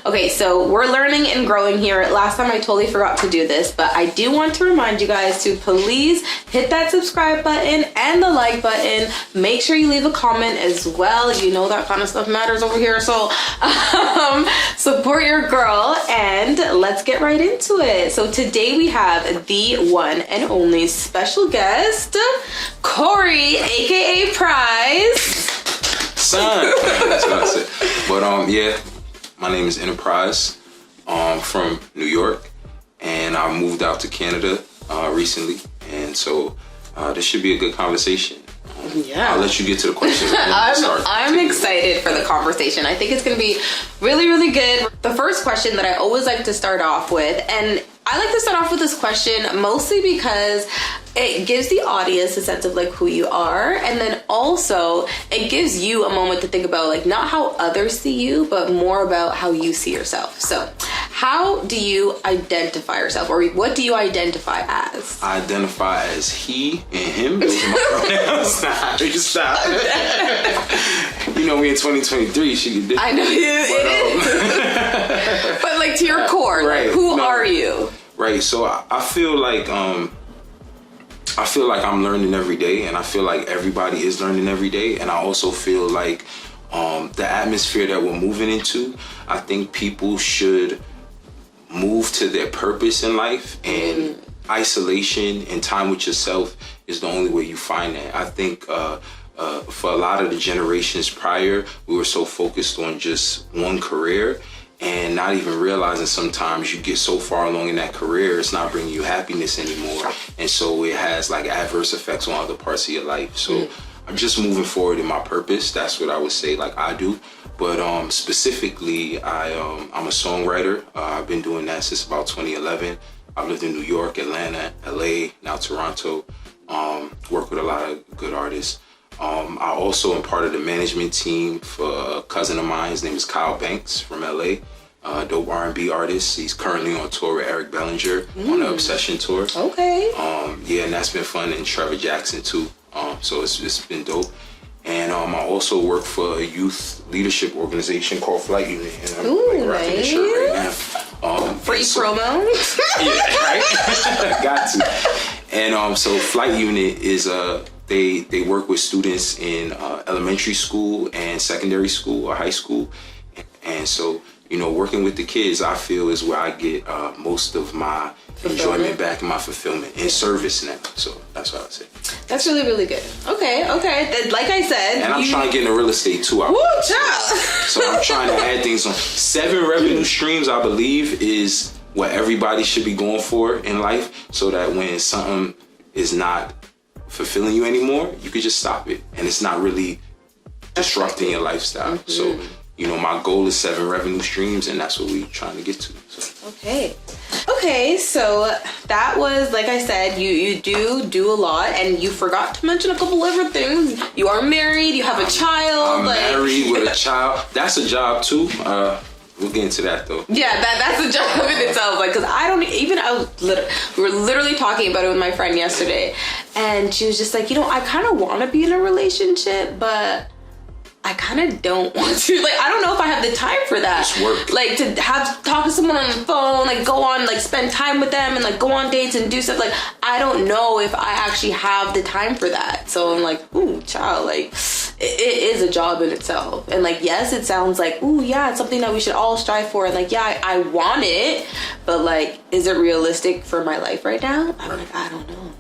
Okay, so we're learning and growing here. Last time I totally forgot to do this, but I do want to remind you guys to please hit that subscribe button and the like button. Make sure you leave a comment as well. You know that kind of stuff matters over here. So support your girl and let's get right into it. So today we have the one and only special guest, Korrie AKA Pryz. Son. That's what I said. But yeah, my name is Entr Pryz. From New York, and I moved out to Canada recently, and so this should be a good conversation. Yeah, I'll let you get to the questions. I'm excited for the conversation. I think it's gonna be really, really good. The first question that I always like to start off with, and I like to start off with this question mostly because it gives the audience a sense of like who you are, and then also it gives you a moment to think about like not how others see you, but more about how you see yourself. So how do you identify yourself, or what do you identify as? I identify as he and him. Those are my pronouns. Stop. You know, we in 2023, she can do. I know it is. But like to your core, right. Like, who are you? Right. So I feel like I'm learning every day, and I feel like everybody is learning every day, and I also feel like the atmosphere that we're moving into, I think people should move to their purpose in life, and isolation and time with yourself is the only way you find that. I think for a lot of the generations prior, we were so focused on just one career and not even realizing sometimes you get so far along in that career, it's not bringing you happiness anymore. And so it has like adverse effects on other parts of your life. So I'm just moving forward in my purpose. That's what I would say like I do. But specifically, I'm a songwriter. I've been doing that since about 2011. I've lived in New York, Atlanta, LA, now Toronto. Work with a lot of good artists. I also am part of the management team for a cousin of mine. His name is Kyle Banks from LA, dope R&B artist. He's currently on tour with Eric Bellinger on the Obsession tour. Okay. Yeah, and that's been fun, and Trevor Jackson too. So it's been dope. And I also work for a youth leadership organization called Flight Unit, and I'm rocking this shirt right now. Free promo. Yeah, right. Got to. And so Flight Unit is they work with students in elementary school and secondary school or high school, and so you know, working with the kids, I feel is where I get most of my enjoyment back and my fulfillment in service now. So that's what I would say. That's really, really good. Okay. Like I said, and I'm trying to get into real estate too. So I'm trying to add things on. 7 revenue streams, I believe, is what everybody should be going for in life, so that when something is not fulfilling you anymore, you could just stop it, and it's not really disrupting your lifestyle. So you know, my goal is 7 revenue streams, and that's what we're trying to get to. So. Okay, so that was, like I said, you do a lot, and you forgot to mention a couple other things. You are married, you have a child. I'm married with a child. That's a job too. We'll get into that though. Yeah, that's a job in itself. Like, cause we were literally talking about it with my friend yesterday, and she was just like, you know, I kind of want to be in a relationship, but I kind of don't want to. Like, I don't know if I have the time for that. It's work. Like, to talk to someone on the phone, like go on, like spend time with them and like go on dates and do stuff. Like, I don't know if I actually have the time for that. So I'm like, ooh, child, like it is a job in itself. And like, yes, it sounds like, ooh, yeah, it's something that we should all strive for. And like, yeah, I want it, but like, is it realistic for my life right now? I'm like, I don't know.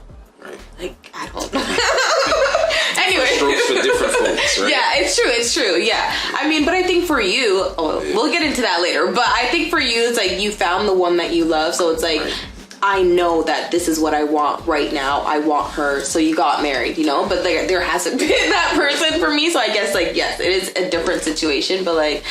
Like, I don't know. Anyway. Strokes for different folks, right? Yeah, it's true. Yeah. I mean, but I think for you, we'll get into that later, but I think for you, it's like you found the one that you love. So it's like, I know that this is what I want right now. I want her. So you got married, you know, but there hasn't been that person for me. So I guess like, yes, it is a different situation, but like,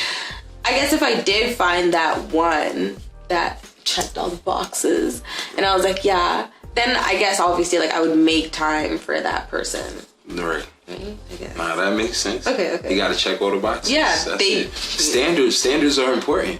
I guess if I did find that one that checked all the boxes and I was like, yeah, then I guess obviously like I would make time for that person. Right. Mm-hmm. Nah, that makes sense. Okay. You gotta check all the boxes. Yeah. Standards are important.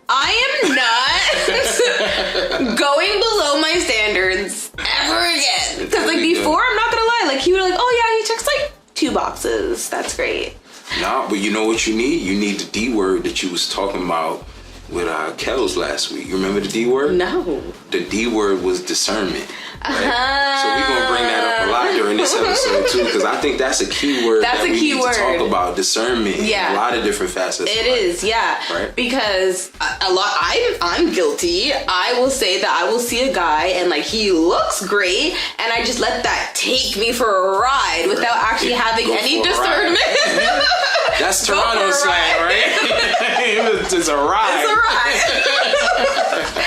I am not going below my standards ever again. Because like before, I'm not gonna lie, like he would like, oh yeah, he checks like 2 boxes. That's great. Nah, Nah, but you know what you need? You need the D word that you was talking about with Kels last week. You remember the D word? No. The D word was discernment. Right? So we're gonna bring that up a lot during this episode too, because I think that's a key word that we need to talk about. Discernment. Yeah. In a lot of different facets. It is, yeah. Right? Because I'm guilty. I will say that I will see a guy and like he looks great, and I just let that take me for a ride without actually having any discernment. That's Toronto slang, right? It's a ride. It's a ride.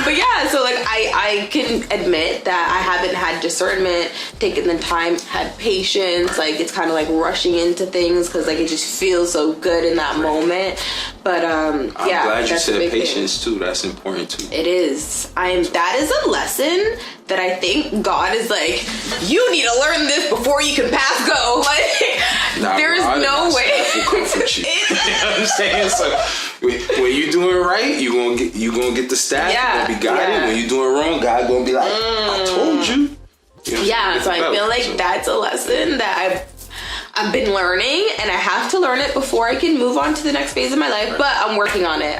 But yeah, so like I can admit that I haven't had discernment, taken the time, had patience. Like it's kind of like rushing into things because like it just feels so good in that moment. But I'm glad you said patience too. That's important too. It is. That is a lesson that I think God is like, you need to learn this before you can pass go. Like there's no way. Will comfort you. You know what I'm saying? So when you doing right, you gonna get the staff. Yeah. You gonna be guided. Yeah. When you doing wrong, God gonna be like, I told you. You know, yeah. So I feel like that's a lesson that I've been learning, and I have to learn it before I can move on to the next phase of my life. Right. But I'm working on it.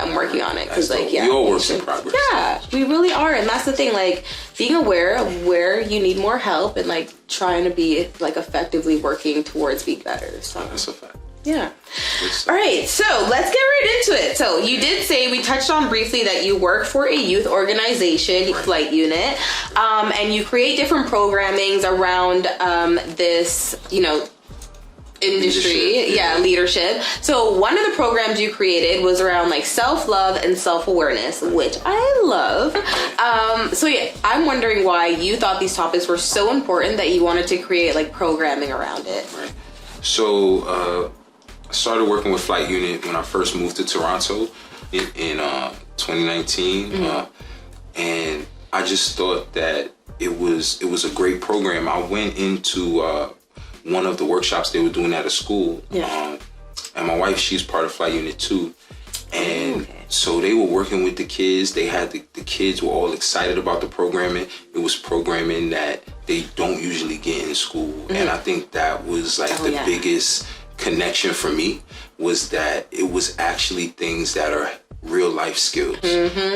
Because like, yeah, we all work in progress. Yeah, we really are, and that's the thing. Like being aware of where you need more help, and like trying to be like effectively working towards being better. So that's a fact. Yeah. All right, so let's get right into it. So you did say, we touched on briefly that you work for a youth organization, flight unit, and you create different programmings around this, industry, leadership. So one of the programs you created was around like self-love and self-awareness, which I love. So yeah, I'm wondering why you thought these topics were so important that you wanted to create like programming around it. Right. So I started working with Flight Unit when I first moved to Toronto in 2019, and I just thought that it was a great program. I went into one of the workshops they were doing at a school, and my wife, she's part of Flight Unit too, and so they were working with the kids. They had the kids were all excited about the programming. It was programming that they don't usually get in school, and I think that was like the biggest connection for me, was that it was actually things that are real life skills,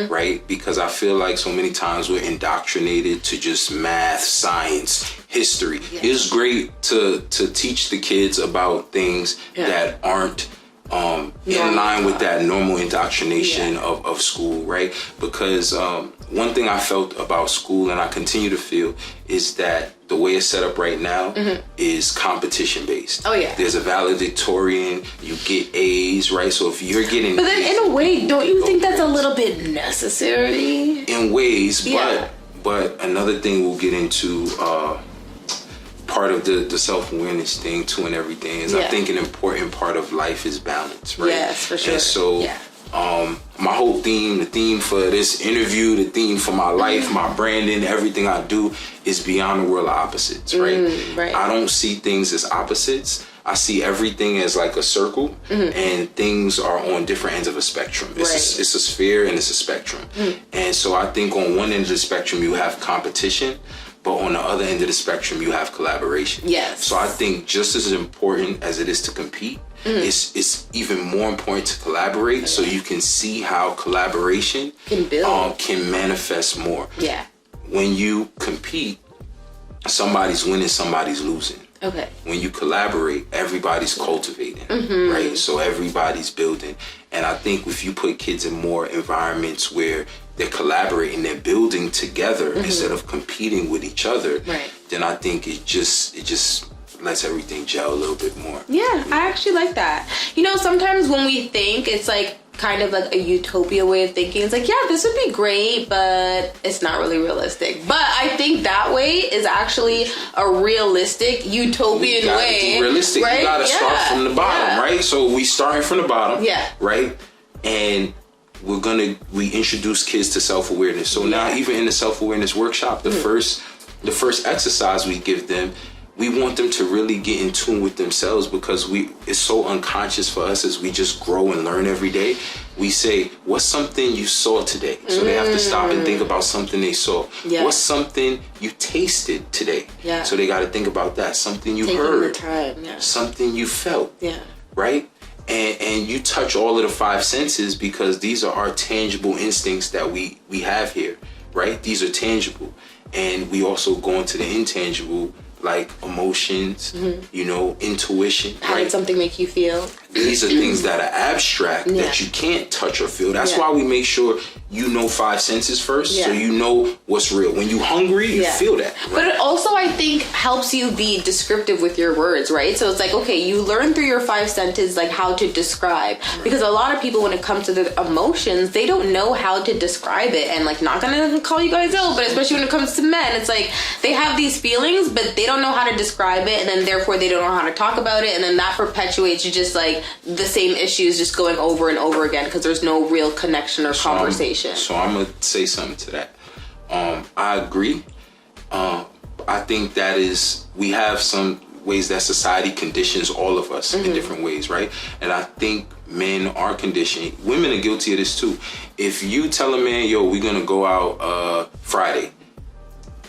right? Because I feel like so many times we're indoctrinated to just math, science, history. It's great to teach the kids about things that aren't in line with that normal indoctrination of school, right? Because one thing I felt about school, and I continue to feel, is that the way it's set up right now is competition based. Oh yeah. There's a valedictorian, you get A's, right? So if you're getting But then in a way, don't you think that's a little bit necessary? In ways, but another thing we'll get into, part of the self-awareness thing too and everything is I think an important part of life is balance, right? Yes, for sure. And so my whole theme, the theme for this interview, the theme for my life, my branding, everything I do is beyond the world of opposites, right? Right. I don't see things as opposites. I see everything as like a circle, and things are on different ends of a spectrum. It's a sphere and it's a spectrum. And so I think on one end of the spectrum you have competition, but on the other end of the spectrum you have collaboration. Yes. So I think just as important as it is to compete, it's even more important to collaborate, so you can see how collaboration can manifest more. Yeah. When you compete, somebody's winning, somebody's losing. Okay. When you collaborate, everybody's cultivating, right? So everybody's building. And I think if you put kids in more environments where they're collaborating, they're building together instead of competing with each other, then I think it just lets everything gel a little bit more. Yeah, I actually like that. Sometimes when we think, it's like kind of like a utopia way of thinking. It's like, yeah, this would be great, but it's not really realistic. But I think that way is actually a realistic utopian way. Realistic. Right? You gotta start from the bottom, right? So we starting from the bottom, right? And we introduce kids to self-awareness. So now even in the self-awareness workshop, the first exercise we give them, we want them to really get in tune with themselves, because it's so unconscious for us as we just grow and learn every day. We say, what's something you saw today? So they have to stop and think about something they saw. Yeah. What's something you tasted today? Yeah. So they got to think about that. Something you heard. The time. Yeah. Something you felt. Yeah. right? And you touch all of the five senses because these are our tangible instincts that we have here, right? These are tangible. And we also go into the intangible, like emotions, you know, intuition. How right? did something make you feel? These are things that are abstract that you can't touch or feel. That's why we make sure you know five senses first, so you know what's real. When you hungry, you feel that. Right? But it also, I think, helps you be descriptive with your words, right? So it's like, okay, you learn through your five senses, like how to describe. Right. Because a lot of people, when it comes to the emotions, they don't know how to describe it. And like, not gonna call you guys out, but especially when it comes to men, it's like they have these feelings, but they don't know how to describe it, and then therefore they don't know how to talk about it, and then that perpetuates you just like the same issues just going over and over again because there's no real connection or conversation. So I'm gonna say something to that. I agree. I think that we have some ways that society conditions all of us in different ways, right? And I think men are conditioned. Women are guilty of this too. If you tell a man, yo, we're gonna go out Friday.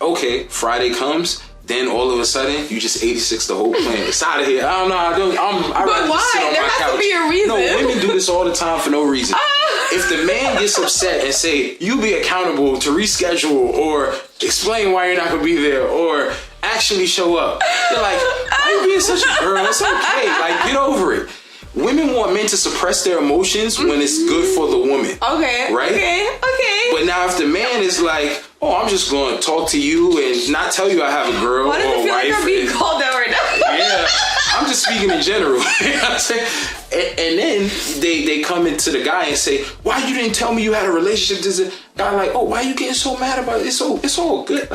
Okay, Friday comes. Then all of a sudden, you just 86 the whole plan. It's out of here. I don't know. I'd rather just sit on my couch. There has to be a reason. No, women do this all the time for no reason. If the man gets upset and say, you be accountable to reschedule or explain why you're not going to be there or actually show up, you're like, why are you being such a girl? It's okay. Like, get over it. Women want men to suppress their emotions when it's good for the woman. Okay. Right? Okay. But now if the man is like, oh, I'm just going to talk to you and not tell you I have a girl or a wife. Why does it feel like I'm being called out right now? Yeah. I'm just speaking in general. You know what I'm saying? And then they come into the guy and say, why you didn't tell me you had a relationship? This guy like, oh, why are you getting so mad about it? It's all good.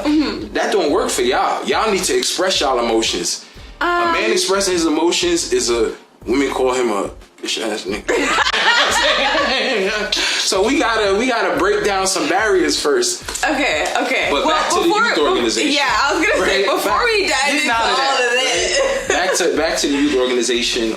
That don't work for y'all. Y'all need to express y'all emotions. A man expressing his emotions is women call him a bitch ass nigga. So we gotta break down some barriers first. Okay. But back to the youth organization. Yeah, I was gonna say before we dive into all of this. Back to the youth organization.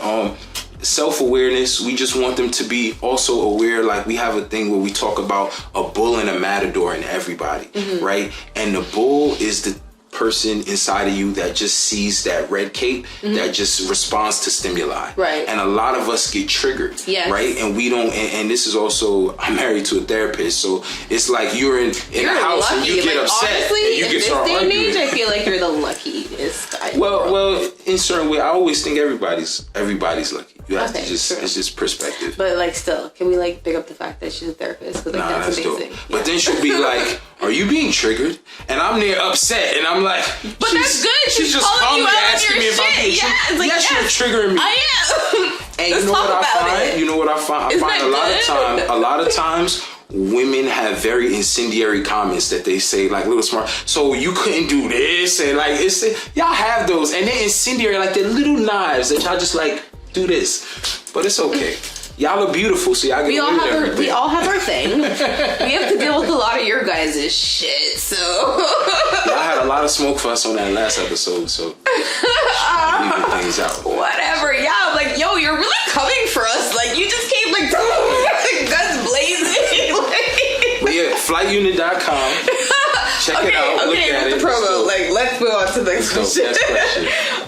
Self-awareness. We just want them to be also aware. Like we have a thing where we talk about a bull and a matador in everybody, right? And the bull is the person inside of you that just sees that red cape that just responds to stimuli, right? And a lot of us get triggered, right? And we don't, and this is also, I'm married to a therapist, so it's like you're in a house lucky. And you get upset, honestly, and you get started arguing. In this day and age, I feel like you're the luckiest. Well, in certain way, I always think everybody's lucky. You have to just, it's just perspective. But like, still, can we like pick up the fact that she's a therapist? Because like, that's amazing. Dope. But then she'll be like, are you being triggered? And I'm there upset, and I'm like, but that's good. She's just calmly asking me if I'm being triggered. Like, yes, you're triggering me. I am. And you know what I find? You know what I find? I find a lot of times women have very incendiary comments that they say, like little smart. So you couldn't do this, and like y'all have those, and they're incendiary, like they're little knives that y'all just like do this. But it's okay. Y'all are beautiful, so y'all get away with everything. We all have our thing. We have to deal with a lot of your guys' shit, so. Y'all had a lot of smoke for us on that last episode, so leaving things out. Whatever, yeah. Like, yo, you're really coming for us. Like, you just came like guns blazing. But yeah, flightunit.com. Check it out. Look at it. The promo. Like, let's move on to the next question.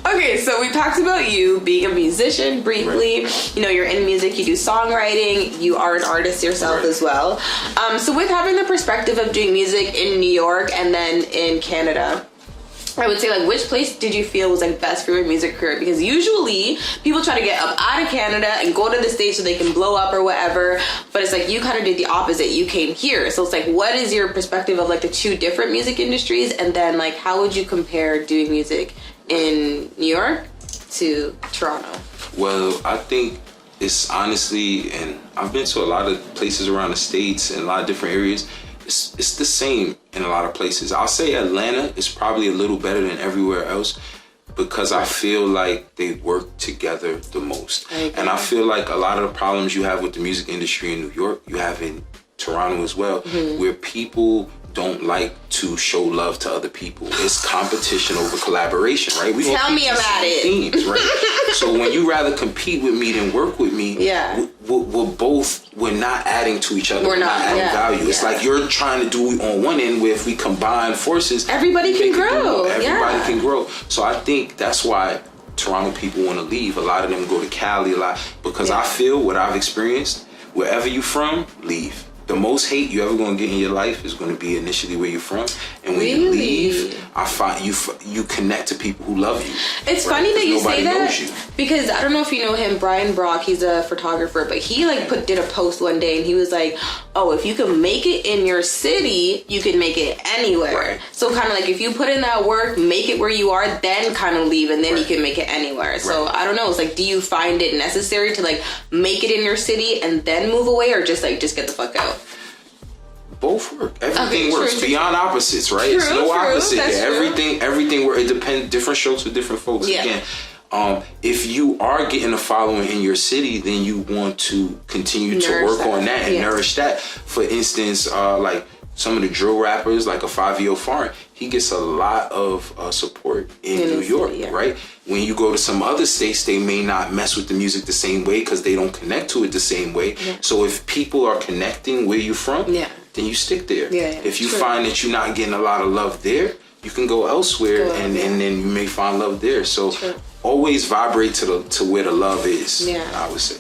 Okay, so we talked about you being a musician briefly. Right. You know, you're in music, you do songwriting, you are an artist yourself as well. So with having the perspective of doing music in New York and then in Canada, I would say, like, which place did you feel was like best for your music career? Because usually people try to get up out of Canada and go to the States so they can blow up or whatever, but it's like you kind of did the opposite. You came here. So it's like, what is your perspective of like the two different music industries, and then like how would you compare doing music in New York to Toronto? Well, I think it's honestly, and I've been to a lot of places around the States and a lot of different areas, it's the same in a lot of places. I'll say Atlanta is probably a little better than everywhere else because I feel like they work together the most. And I feel like a lot of the problems you have with the music industry in New York, you have in Toronto as well, where people don't like to show love to other people. It's competition over collaboration, right? We Tell me about it. Themes, right? So when you rather compete with me than work with me, we're not adding to each other. We're not adding value. Yeah. It's like you're trying to do on one end where if we combine forces, everybody can grow. Everybody can grow. So I think that's why Toronto people want to leave. A lot of them go to Cali a lot because I feel what I've experienced. Wherever you from, leave. The most hate you ever gonna get in your life is gonna be initially where you're from, and when you leave, I find you connect to people who love you. It's funny that you say that because I don't know if you know him, Brian Brock. He's a photographer, but he did a post one day, and he was like, "Oh, if you can make it in your city, you can make it anywhere." Right. So kind of like if you put in that work, make it where you are, then kind of leave, and then you can make it anywhere. So I don't know. It's like, do you find it necessary to like make it in your city and then move away, or just get the fuck out? Both work. Everything works. Beyond opposites, right? It's no opposite here. Everything works. It depends. Different strokes for different folks. Yeah. Again, if you are getting a following in your city, then you want to continue to work on that and nourish that. For instance, like some of the drill rappers, like a 5-year foreign, he gets a lot of support in New York, right? When you go to some other states, they may not mess with the music the same way because they don't connect to it the same way. Yeah. So if people are connecting where you're from, then you stick there. If you find that you're not getting a lot of love there, you can go elsewhere and then you may find love there. So always vibrate to where the love is, I would say.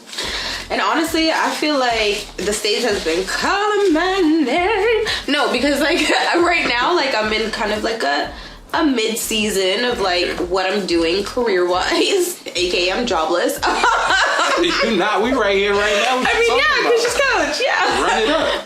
And honestly, I feel like the stage has been calling my name. No, because like right now, like I'm in kind of like a mid-season of like what I'm doing career-wise, aka I'm jobless. You not? We right here right now. Because she's Kouch. Run it up.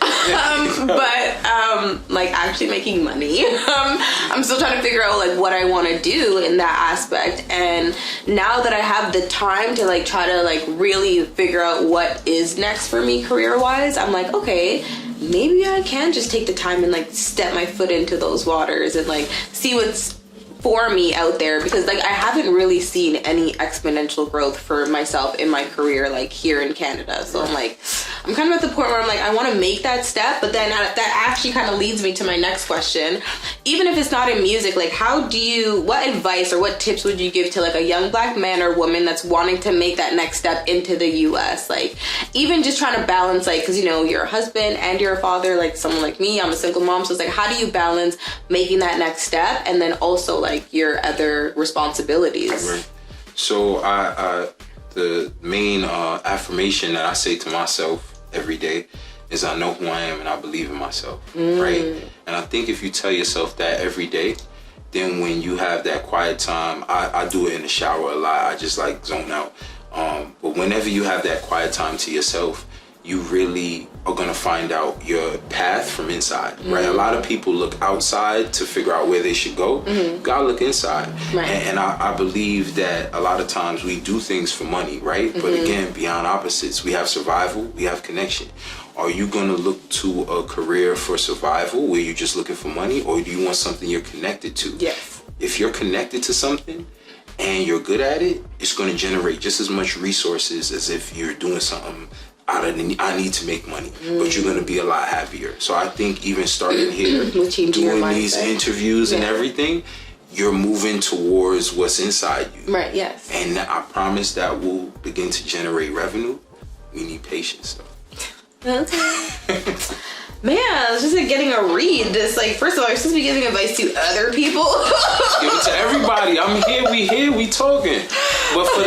But like actually making money. I'm still trying to figure out like what I want to do in that aspect. And now that I have the time to like try to like really figure out what is next for me career-wise, I'm like, okay, maybe I can just take the time and like step my foot into those waters and like see what's for me out there, because like I haven't really seen any exponential growth for myself in my career like here in Canada. So I'm kind of at the point where I'm like, I want to make that step, but then that actually kind of leads me to my next question. Even if it's not in music, like what advice or what tips would you give to like a young black man or woman that's wanting to make that next step into the US? Like even just trying to balance, like, because you know you're a husband and you're a father, like someone like me, I'm a single mom, so it's like, how do you balance making that next step and then also like your other responsibilities? Right. So the main affirmation that I say to myself every day is I know who I am and I believe in myself, right? And I think if you tell yourself that every day, then when you have that quiet time, I do it in the shower a lot. I just like zone out. But whenever you have that quiet time to yourself, you really are gonna find out your path from inside, right? A lot of people look outside to figure out where they should go. You gotta look inside. Right. And I believe that a lot of times we do things for money, right? But again, beyond opposites, we have survival, we have connection. Are you gonna look to a career for survival where you're just looking for money, or do you want something you're connected to? Yes. If you're connected to something and you're good at it, it's gonna generate just as much resources as if you're doing something out of the I need to make money, but you're going to be a lot happier. So I think even starting here, doing these interviews and everything, you're moving towards what's inside you. Right, yes. And I promise that will begin to generate revenue. We need patience, though. Okay. Man, it's just like getting a read. This, like, first of all, you're supposed to be giving advice to other people. Give it to everybody. I'm here, we talking. But for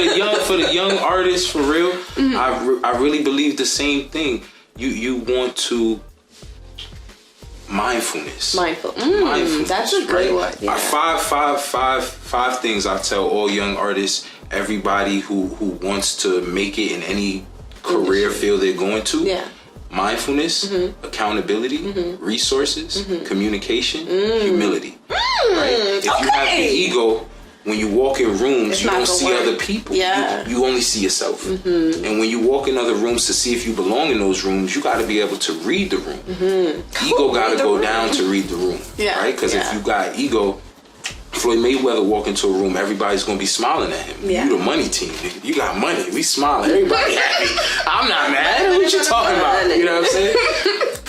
the young artists, for real, I really believe the same thing. You want to mindfulness. Mindfulness. That's a great one. Yeah. Five things I tell all young artists, everybody who wants to make it in any career field they're going to. Yeah. Mindfulness, accountability, resources, communication, humility. Right? If you have the ego, when you walk in rooms, you don't see other people. Yeah. You only see yourself. And when you walk in other rooms to see if you belong in those rooms, you got to be able to read the room. Ego got to go down to read the room. Yeah. Right? Because if you got ego, Floyd Mayweather walk into a room, everybody's gonna be smiling at him. Yeah. You the money team, nigga. You got money. We smiling. Everybody happy. I'm not mad. What you talking about? You know what I'm saying?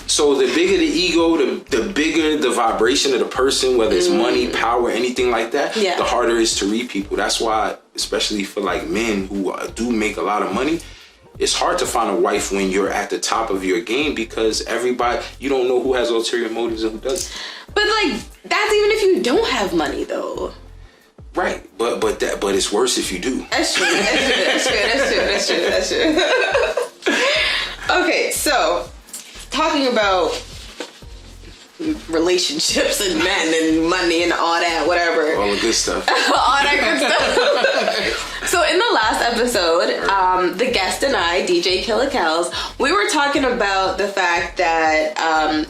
So the bigger the ego, the bigger the vibration of the person, whether it's money, power, anything like that, the harder it is to read people. That's why, especially for like men who do make a lot of money, it's hard to find a wife when you're at the top of your game, because you don't know who has ulterior motives and who doesn't. But like, that's even if you don't have money though. Right, but it's worse if you do. That's true. That's true. Okay, so talking about relationships and men and money and all that, whatever. All the good stuff. All that good stuff. So in the last episode, the guest and I, DJ Killicals, we were talking about the fact that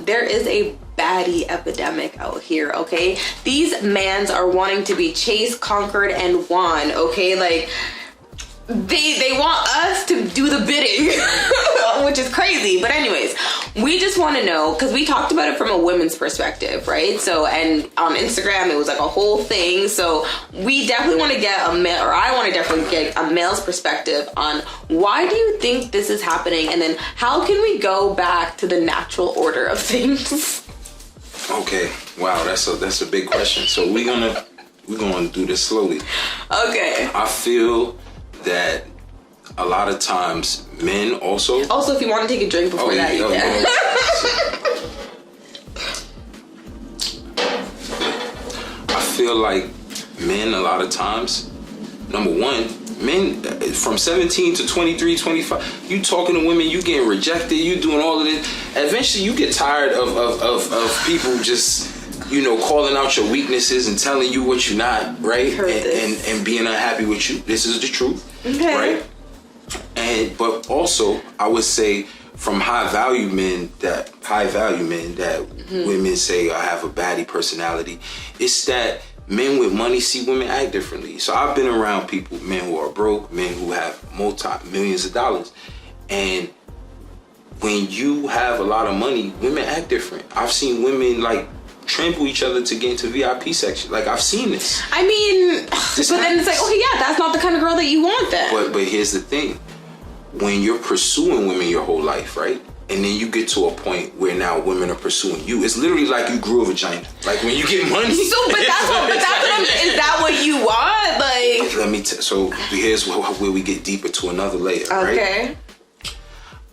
there is a baddie epidemic out here, okay? These mans are wanting to be chased, conquered, and won, okay? Like, they want us to do the bidding, which is crazy. But anyways, we just want to know, because we talked about it from a women's perspective, right? So, and on Instagram, it was like a whole thing. So we definitely want to get a male, or I want to definitely get a male's perspective on why do you think this is happening? And then how can we go back to the natural order of things? Okay. Wow, that's a big question. So we're gonna do this slowly. Okay. I feel that a lot of times men also if you want to take a drink before that, you can. I feel like men a lot of times, number one, men from 17 to 23, 25, you talking to women, you getting rejected, you doing all of this. Eventually you get tired of people just, calling out your weaknesses and telling you what you're not, right? And being unhappy with you. This is the truth, right? But also, I would say from high value men that women say I have a baddie personality, it's that men with money see women act differently. So I've been around people, men who are broke, men who have multi-millions of dollars, and when you have a lot of money, women act different. I've seen women like trample each other to get into VIP section. Like, I've seen this. I mean, then it's like, okay, yeah, that's not the kind of girl that you want then. But here's the thing. When you're pursuing women your whole life, right? And then you get to a point where now women are pursuing you. It's literally like you grew a vagina. Like when you get money. Is that what you want? Like, let me so here's where we get deeper to another layer, right? Okay.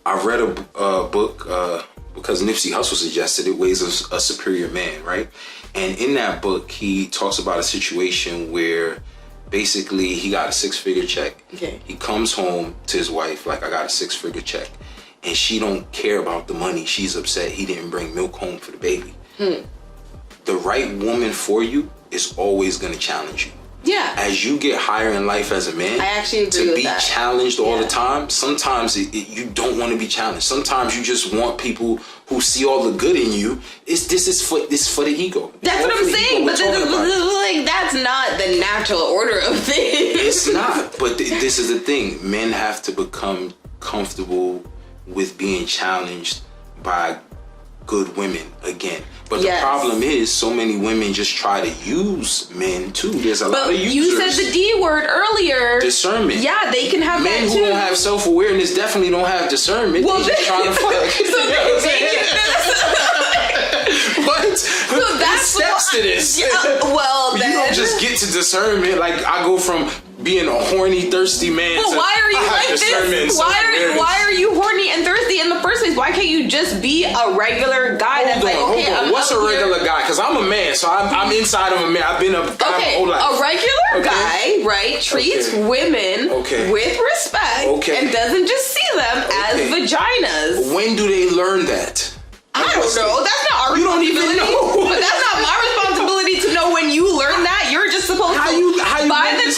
I read a book because Nipsey Hussle suggested it, Ways of a Superior Man, right? And in that book, he talks about a situation where basically he got a 6-figure check. Okay. He comes home to his wife like, I got a 6-figure check. And she don't care about the money. She's upset he didn't bring milk home for the baby. The right woman for you is always going to challenge you. Yeah. As you get higher in life as a man, I actually agree with that. To be challenged all the time, sometimes you don't want to be challenged. Sometimes you just want people who see all the good in you. This is for the ego. That's what I'm saying. But that's not the natural order of things. It's not. But this is the thing. Men have to become comfortable with being challenged by good women again. But the problem is so many women just try to use men too. There's a lot of users. You said the D word earlier. Discernment. Yeah, they can have men that too. Men who don't have self-awareness definitely don't have discernment. Well, they just trying to fuck. But there's steps to this. Yeah, well, you don't just get to discernment. Like, I go from being a horny, thirsty man. Well, why are you like this? Why are you horny and thirsty in the first place? Why can't you just be a regular guy Hold on. What's a regular guy? Because I'm a man, so I'm inside of a man. I've been a guy my whole life. A regular guy, right, treats women with respect and doesn't just see them as vaginas. When do they learn that? I don't know. That's not our responsibility. You don't even know. But that's not my responsibility to know when you learn that. You're just supposed to. By the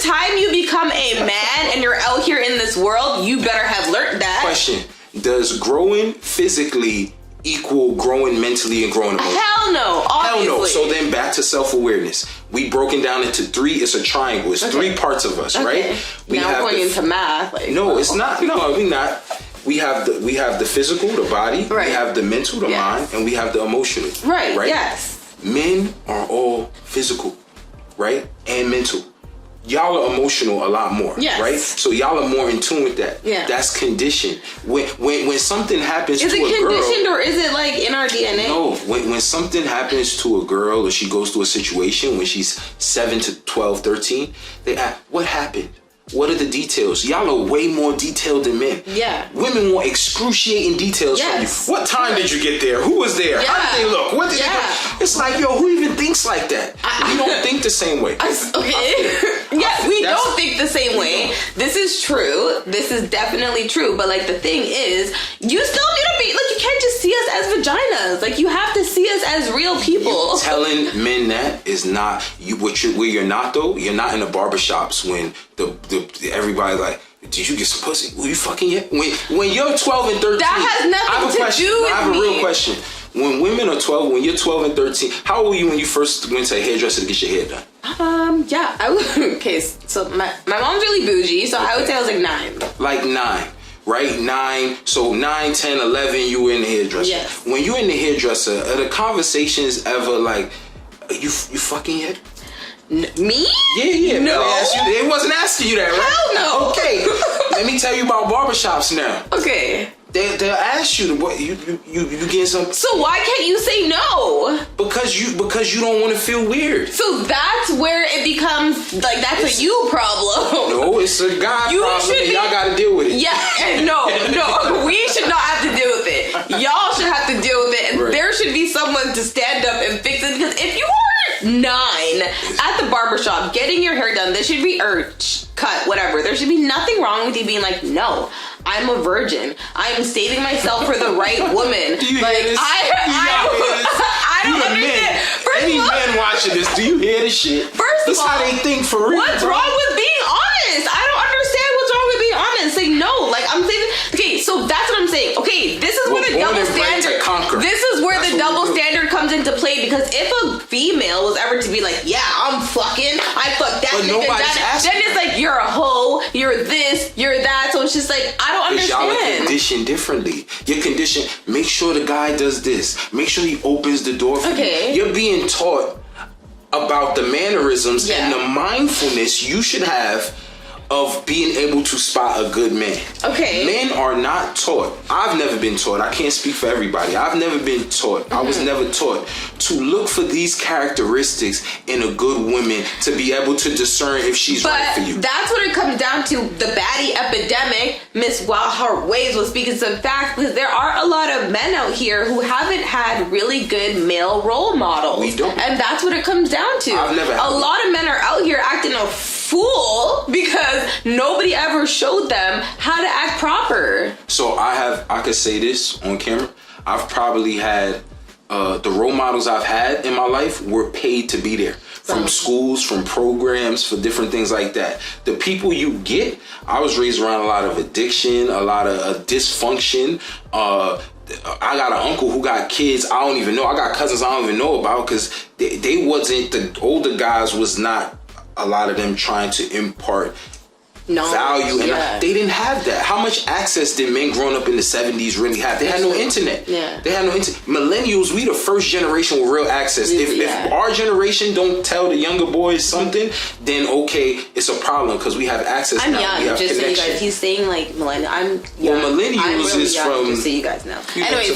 time you become a man and you're out here in this world, you better have learned that. Question: does growing physically equal growing mentally and growing emotionally? Hell no. Obviously. Hell no. So then back to self-awareness. We broken down into 3. It's a triangle. It's 3 parts of us, right? Now we're going into math. No, it's not. No, we're not. We have the physical, the body. Right. We have the mental, the mind, and we have the emotional. Right. Yes. Men are all physical, right, and mental. Y'all are emotional a lot more, right? So y'all are more in tune with that. Yeah. That's conditioned. When something happens to a girl, is it conditioned or is it like in our DNA? No. When something happens to a girl or she goes through a situation when she's 7 to 12, 13, they ask, what happened? What are the details? Y'all are way more detailed than men. Yeah. Women want excruciating details from you. What time did you get there? Who was there? How did they look? What did they do? It's like, yo, who even thinks like that? We don't think the same way. We don't think the same way. This is true. This is definitely true. But like the thing is, you still need to be like, you can't just see us as vaginas. Like you have to see us as real people. You telling men that is not you. Where you're not though. You're not in the barbershops when the everybody like, did you get some pussy? Were you fucking yet? When you're 12 and 13, that has nothing to do with me. I have a real question. When women are 12, when you're 12 and 13, how old were you when you first went to a hairdresser to get your hair done? Yeah, I was. Okay, so my mom's really bougie, so I would say I was like 9. Like 9. Right? 9. So 9, 10, 11, you were in the hairdresser. Yes. When you're in the hairdresser, are the conversations ever like, you fucking yet? Me? Yeah. No. They wasn't asking you that, right? Hell no. Okay. Let me tell you about barbershops now. Okay. They'll ask you what you getting some. So why can't you say no? Because you don't want to feel weird. So that's where it becomes like that's a you problem. No, it's a guy problem, and y'all got to deal with it. Yeah, and no, we should not have to deal with it. Y'all should have to deal with it, and there should be someone to stand up and fix it. Because if you are 9 at the barbershop getting your hair done, there should be cut, whatever. There should be nothing wrong with you being like, no, I'm a virgin. I am saving myself for the right woman. Do you like, hear this? I don't understand. Any men watching this, do you hear this shit? First of all, how they think for real. What's wrong with being honest? I don't understand what's wrong with being honest. Like, no, like I'm saying. Okay, so that's what I'm saying. Okay, this is where the double standard. This is where the double standard comes into play, because if a female was ever to be like, yeah, I'm fucking, I fuck that nigga, then it's like you're a hoe, you're this, you're that. So it's just like I don't understand. Y'all are conditioned differently. Your condition. Make sure the guy does this. Make sure he opens the door for you. You're being taught about the mannerisms and the mindfulness you should have of being able to spot a good man. Okay. Men are not taught. I've never been taught. I can't speak for everybody. I've never been taught. I was never taught to look for these characteristics in a good woman to be able to discern if she's right for you. But that's what it comes down to. The baddie epidemic, Miss Wild Heart Waves was speaking some facts, because there are a lot of men out here who haven't had really good male role models. We don't. And that's what it comes down to. I've never had a lot of men are out here acting a fool because nobody ever showed them how to act proper. So I could say this on camera. I've probably had the role models I've had in my life were paid to be there. From schools, from programs, for different things like that. The people you get, I was raised around a lot of addiction, a lot of dysfunction. I got an uncle who got kids I don't even know. I got cousins I don't even know about, because they wasn't, the older guys was not, a lot of them trying to impart value, and they didn't have that. How much access did men growing up in the 70s really have? They had no internet. They had no internet. Millennials, we the first generation with real access. If our generation don't tell the younger boys something, then okay, it's a problem, because we have access now. I'm young, we have just connection. so you guys, he's saying like millennial. I'm young. Well, millennials I'm really is young, from, just so you guys know. Anyways,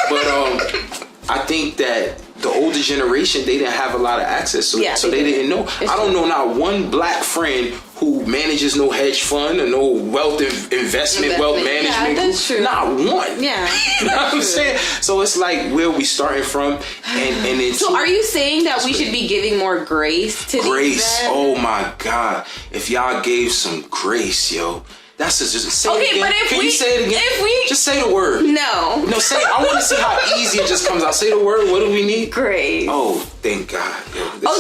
But I think that the older generation, they didn't have a lot of access, so they didn't know. I don't know not one black friend who manages no hedge fund or no wealth investment, wealth management. That's true. Not one. Yeah. You know what I'm saying? So it's like where we starting from, and it's. So are you saying that we should be giving more grace to grace? These men? Oh my God! If y'all gave some grace, yo. That's just say it again. But Can you say it again? Just say the word. No, say it. I want to see how easy it just comes out. Say the word. What do we need? Grace. Oh, thank God. But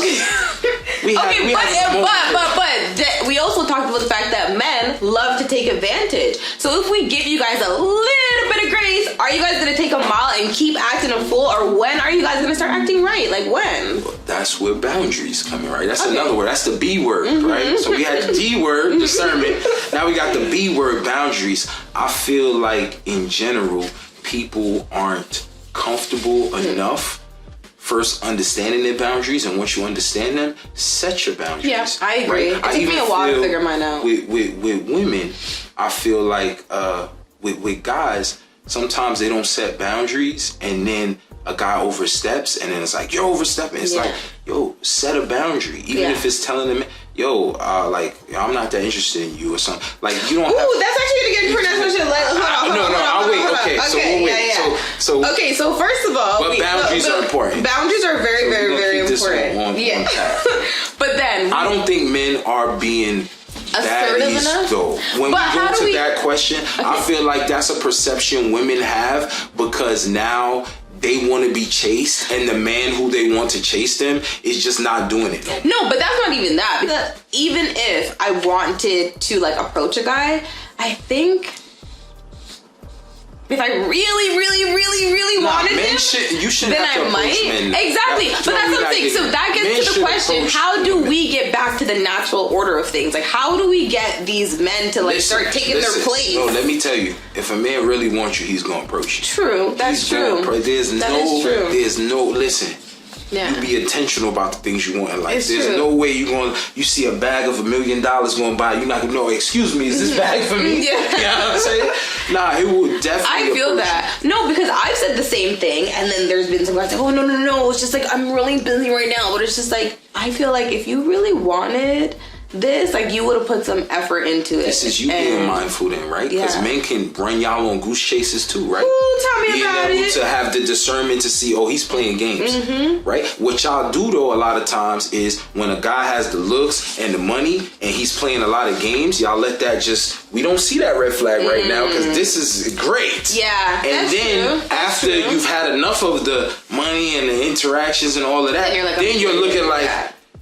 we also talked about the fact that men love to take advantage. So if we give you guys a little bit of grace, are you guys gonna take a mile and keep acting a fool, or when are you guys gonna start acting right? Like when? Well, that's where boundaries come in, right? That's another word. That's the B word, right? So we had the D word, discernment. Now we got the B word, boundaries. I feel like in general, people aren't comfortable enough first understanding their boundaries, and once you understand them, set your boundaries. Yeah, I agree. Right? It took me a while to figure mine out. With women, I feel like with guys, sometimes they don't set boundaries, and then a guy oversteps, and then it's like, you're overstepping. It's like, yo, set a boundary. Even if it's telling them, yo, like, I'm not that interested in you or something. Like, you don't have... Ooh, that's actually gonna get pronounced. Like, hold on. I'll wait. Okay, so we'll wait. Yeah. So first of all... But boundaries are important. Boundaries are very, very, very important. Yeah. But then... I don't think men are being... assertive enough? Though. When we go to that question, I feel like that's a perception women have because now... they want to be chased, and the man who they want to chase them is just not doing it. No, but that's not even that. Because even if I wanted to like approach a guy, I think if I really wanted him, you shouldn't then have to I might. Men. Exactly. But that's what I'm saying. So that gets to the question: how do we get back to the natural order of things? Like, how do we get these men to like start taking their place? No, let me tell you. If a man really wants you, he's gonna approach you. True. That's true. There's no. Listen. Yeah. You be intentional about the things you want in life. It's There's true. no way you see a bag of $1 million going by. You're not gonna know. Excuse me, is this bag for me? Yeah. You know what I'm saying? Nah, it will definitely. I feel that. No, because I've said the same thing, and then there's been some guys like, oh no. It's just like I'm really busy right now, but it's just like I feel like if you really wanted this, like you would have put some effort into it. This is you being mindful then, right? Because men can run y'all on goose chases too, right? Ooh, tell me about it. To have the discernment to see, oh, he's playing games, right? What y'all do though a lot of times is when a guy has the looks and the money and he's playing a lot of games, y'all let that just, we don't see that red flag right now because this is great. Yeah, and then after you've had enough of the money and the interactions and all of that, then you're looking like,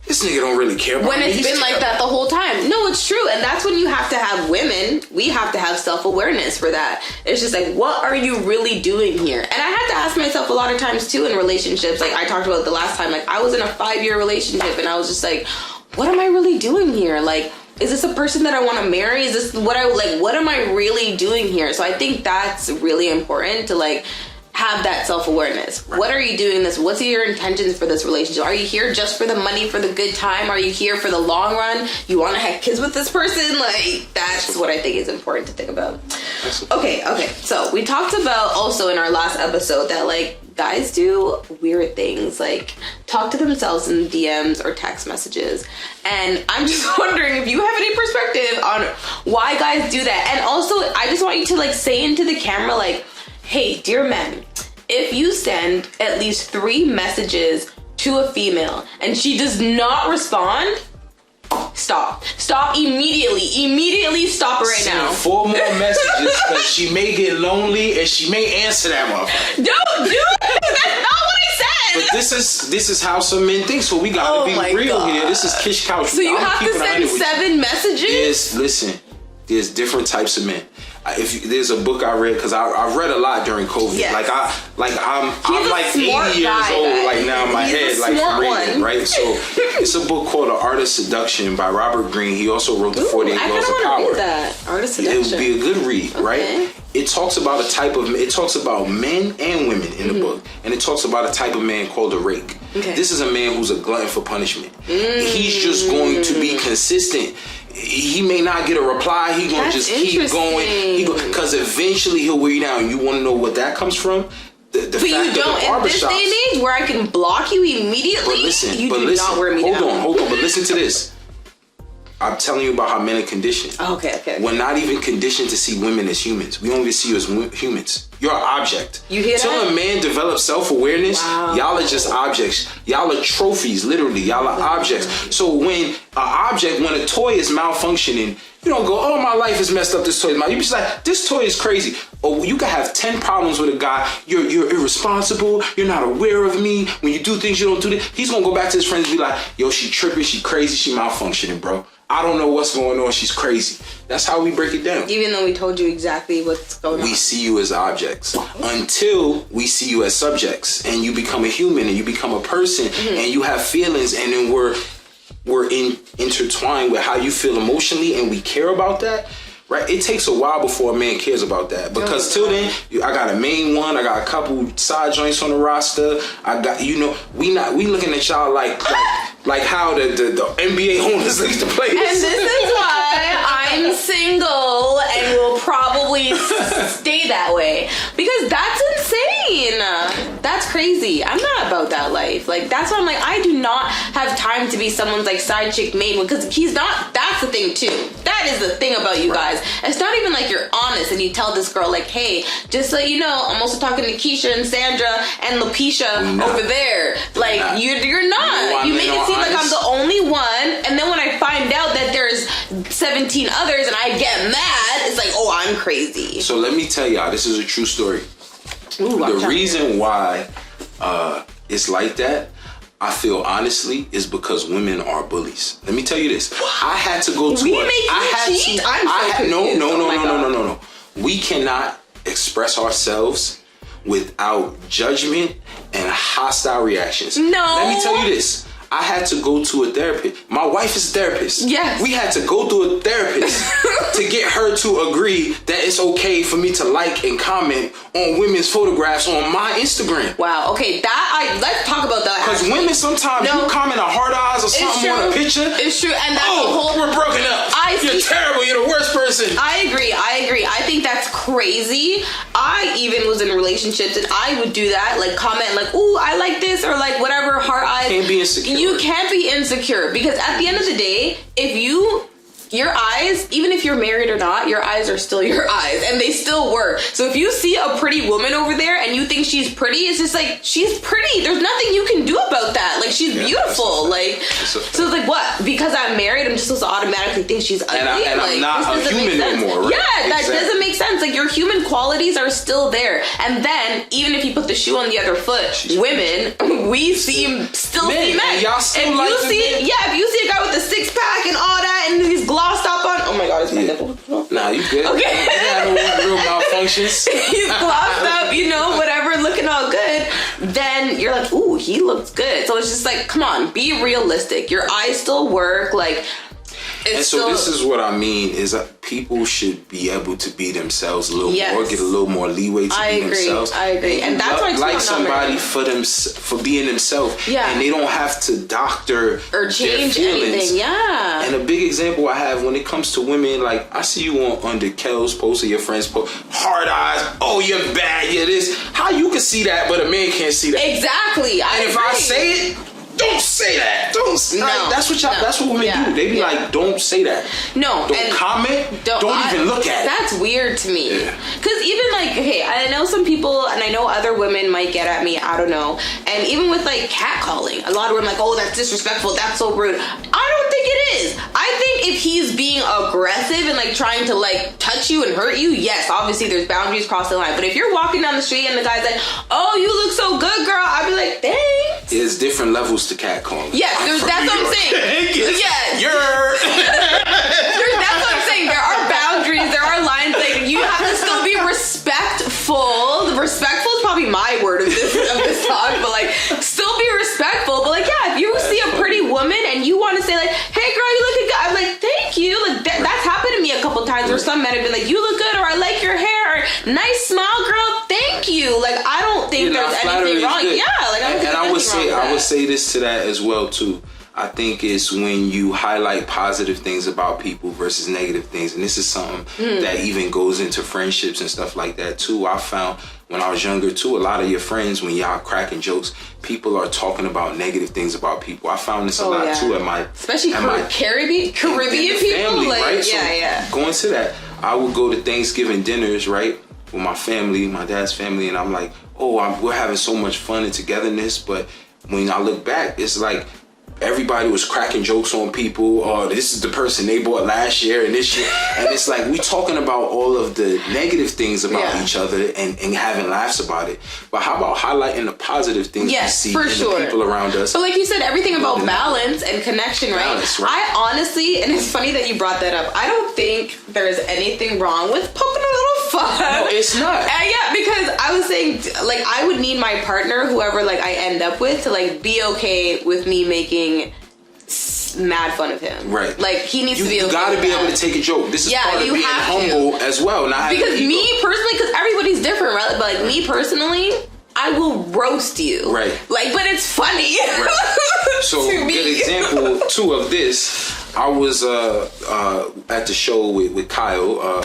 this nigga don't really care about when it's been like that the whole time. No, it's true. And that's when you have to have women, we have to have self-awareness for that. It's just like, what are you really doing here? And I had to ask myself a lot of times too in relationships. Like I talked about the last time, like I was in a 5-year relationship and I was just like, what am I really doing here? Like, is this a person that I want to marry? Is this what what am I really doing here? So I think that's really important to like have that self-awareness. Right. What are you doing this? What's your intentions for this relationship? Are you here just for the money, for the good time? Are you here for the long run? You want to have kids with this person? Like, that's what I think is important to think about. Okay. So we talked about also in our last episode that like guys do weird things, like talk to themselves in DMs or text messages. And I'm just wondering if you have any perspective on why guys do that. And also, I just want you to like say into the camera, like, hey, dear men, if you send at least 3 messages to a female and she does not respond, stop immediately stop right now. 4 more messages because she may get lonely and she may answer that motherfucker. Don't do it. That's not what I said. But this is how some men think, so we gotta be real here. This is Kish Kouch. So you have to send 7 messages? Listen, there's different types of men. There's a book I read, because I read a lot during COVID. Yes. I'm like 80 years old like now in my head, like reading, right? So it's a book called The Art of Seduction by Robert Greene. He also wrote the 48 Laws of Power. Read that. Art of Seduction. It would be a good read, right? It talks about it talks about men and women in the book, and it talks about a type of man called a rake. Okay. This is a man who's a glutton for punishment. He's just going to be consistent. He may not get a reply. He gonna just keep going. Because eventually he'll wear you down. You want to know what that comes from? The but fact you don't in this day and age where I can block you immediately. But listen, you do not wear me down. Hold on. But listen to this. I'm telling you about how men are conditioned. Okay. We're not even conditioned to see women as humans. We don't even see you as humans. You're an object. You hear that? Until a man develops self-awareness, y'all are just objects. Y'all are trophies, literally. Y'all are objects. So when a toy is malfunctioning, you don't go, oh, my life is messed up, this toy is you be just like, this toy is crazy. Or you can have 10 problems with a guy. You're irresponsible. You're not aware of me. When you do things, you don't do this. He's going to go back to his friends and be like, yo, she tripping, she crazy, she malfunctioning, bro. I don't know what's going on. She's crazy. That's how we break it down. Even though we told you exactly what's going on. We see you as objects until we see you as subjects, and you become a human and you become a person and you have feelings, and then we're intertwined with how you feel emotionally, and we care about that. Right? It takes a while before a man cares about that, because till then, I got a main one, I got a couple side joints on the roster. I got, we looking at y'all like how the NBA owners used to play. And this is why I'm single and will probably always stay that way, because that's insane. That's crazy. I'm not about that life. Like, that's why I'm like, I do not have time to be someone's like side chick main, because he's not. That's the thing too. That is the thing about you guys. It's not even like you're honest and you tell this girl like, hey, just so you know, I'm also talking to Keisha and Sandra and Lapisha over there. Like, you're not. You make it seem like I'm the only one, and then when I find out that there's 17 others and I get mad, it's like, oh, I'm crazy. So let me tell y'all, this is a true story. The reason why it's like that, I feel honestly, is because women are bullies. Let me tell you this. I had to go to No. We cannot express ourselves without judgment and hostile reactions. No. Let me tell you this. I had to go to a therapist. My wife is a therapist. Yes. We had to go to a therapist to get her to agree that it's okay for me to like and comment on women's photographs on my Instagram. Wow. Okay. Let's talk about that. Because women sometimes you comment on hard eyes or something on a picture. It's true, and that's the whole. We're broken up. You're terrible. You're the worst person. I agree. I think that's crazy. I even was in relationships and I would do that, like comment like, ooh, I like this, or like whatever, heart eyes. Can't be insecure. You can't be insecure, because at the end of the day, if your eyes, even if you're married or not, your eyes are still your eyes and they still work. So if you see a pretty woman over there and you think she's pretty, it's just like, she's pretty. There's nothing you can do about that. Like, she's beautiful. Like, so like what? Because I'm married, I'm just supposed to automatically think she's ugly? And like, I'm not a human anymore, right? Yeah, that doesn't make sense. Like, your human qualities are still there. And then, even if you put the shoe on the other foot, women, we still see men. Y'all still like if you see a guy with a six-pack and all that, and he's glossed up on, oh my god, it's my nipple. Nah, you good. Okay. No real malfunctions. He's glossed up, whatever, looking all good. Then you're like, ooh, he looks good. So it's just like, come on, be realistic. Your eyes still work. Like, this is what I mean, is that people should be able to be themselves a little more, get a little more leeway to be themselves. I agree. And that's why like somebody for being themselves. Yeah. And they don't have to doctor or change anything. Yeah. And a big example I have when it comes to women, like I see you under Kel's post or your friend's post, hard eyes, oh, you're bad, you're this. How you can see that but a man can't see that? Exactly. If I say it, don't say that. That's what women do. They be like, don't say that. No. Don't comment. Don't even look at it. That's weird to me. Because even like, okay, I know some people, and I know other women might get at me, I don't know. And even with like catcalling, a lot of women like, oh, that's disrespectful, that's so rude. I don't think it is. I think if he's being aggressive and like trying to like touch you and hurt you, yes, obviously there's boundaries crossed the line. But if you're walking down the street and the guy's like, oh, you look so good, girl, I'd be like, thanks. There's different levels to catcalling. Yes, that's what I'm saying. Yes. That's what I'm saying. There are boundaries, there are lines. Like, you have to still be respectful. Respectful is probably my word of this talk, but like, still be respectful. But like, yeah, if you see a pretty woman and you want to say like, hey girl, you looking good, I'm like, thank you. Like, that's happened to me a couple times where some men have been like, you look good, or I like your hair, or nice smile, girl, thank you. Like, I don't think there's anything wrong. Yeah, like, I would say this to that as well too. I think it's when you highlight positive things about people versus negative things, and this is something that even goes into friendships and stuff like that too. I found when I was younger too, a lot of your friends, when y'all cracking jokes, people are talking about negative things about people. I found this a lot too especially Caribbean people, family, like, right? Going to that, I would go to Thanksgiving dinners, right, with my family, my dad's family, and I'm like, oh, we're having so much fun and togetherness, but when I look back, it's like everybody was cracking jokes on people. Oh, this is the person they bought last year and this year. And it's like, we talking about all of the negative things about each other and having laughs about it. But how about highlighting the positive things we see in the people around us? But like you said, everything about balance and connection, right? I honestly, and it's funny that you brought that up, I don't think there's anything wrong with poking a little fun. No, it's not. Because I was saying, like, I would need my partner, whoever like I end up with, to like be okay with me making mad fun of him. Right. Like, he needs to be okay. You gotta be able to take a joke. This is part of being humble as well. Because me personally, because everybody's different, right? But like, me personally, I will roast you. Right. Like, but it's funny. Right. So, a good example too of this, I was at the show with Kyle,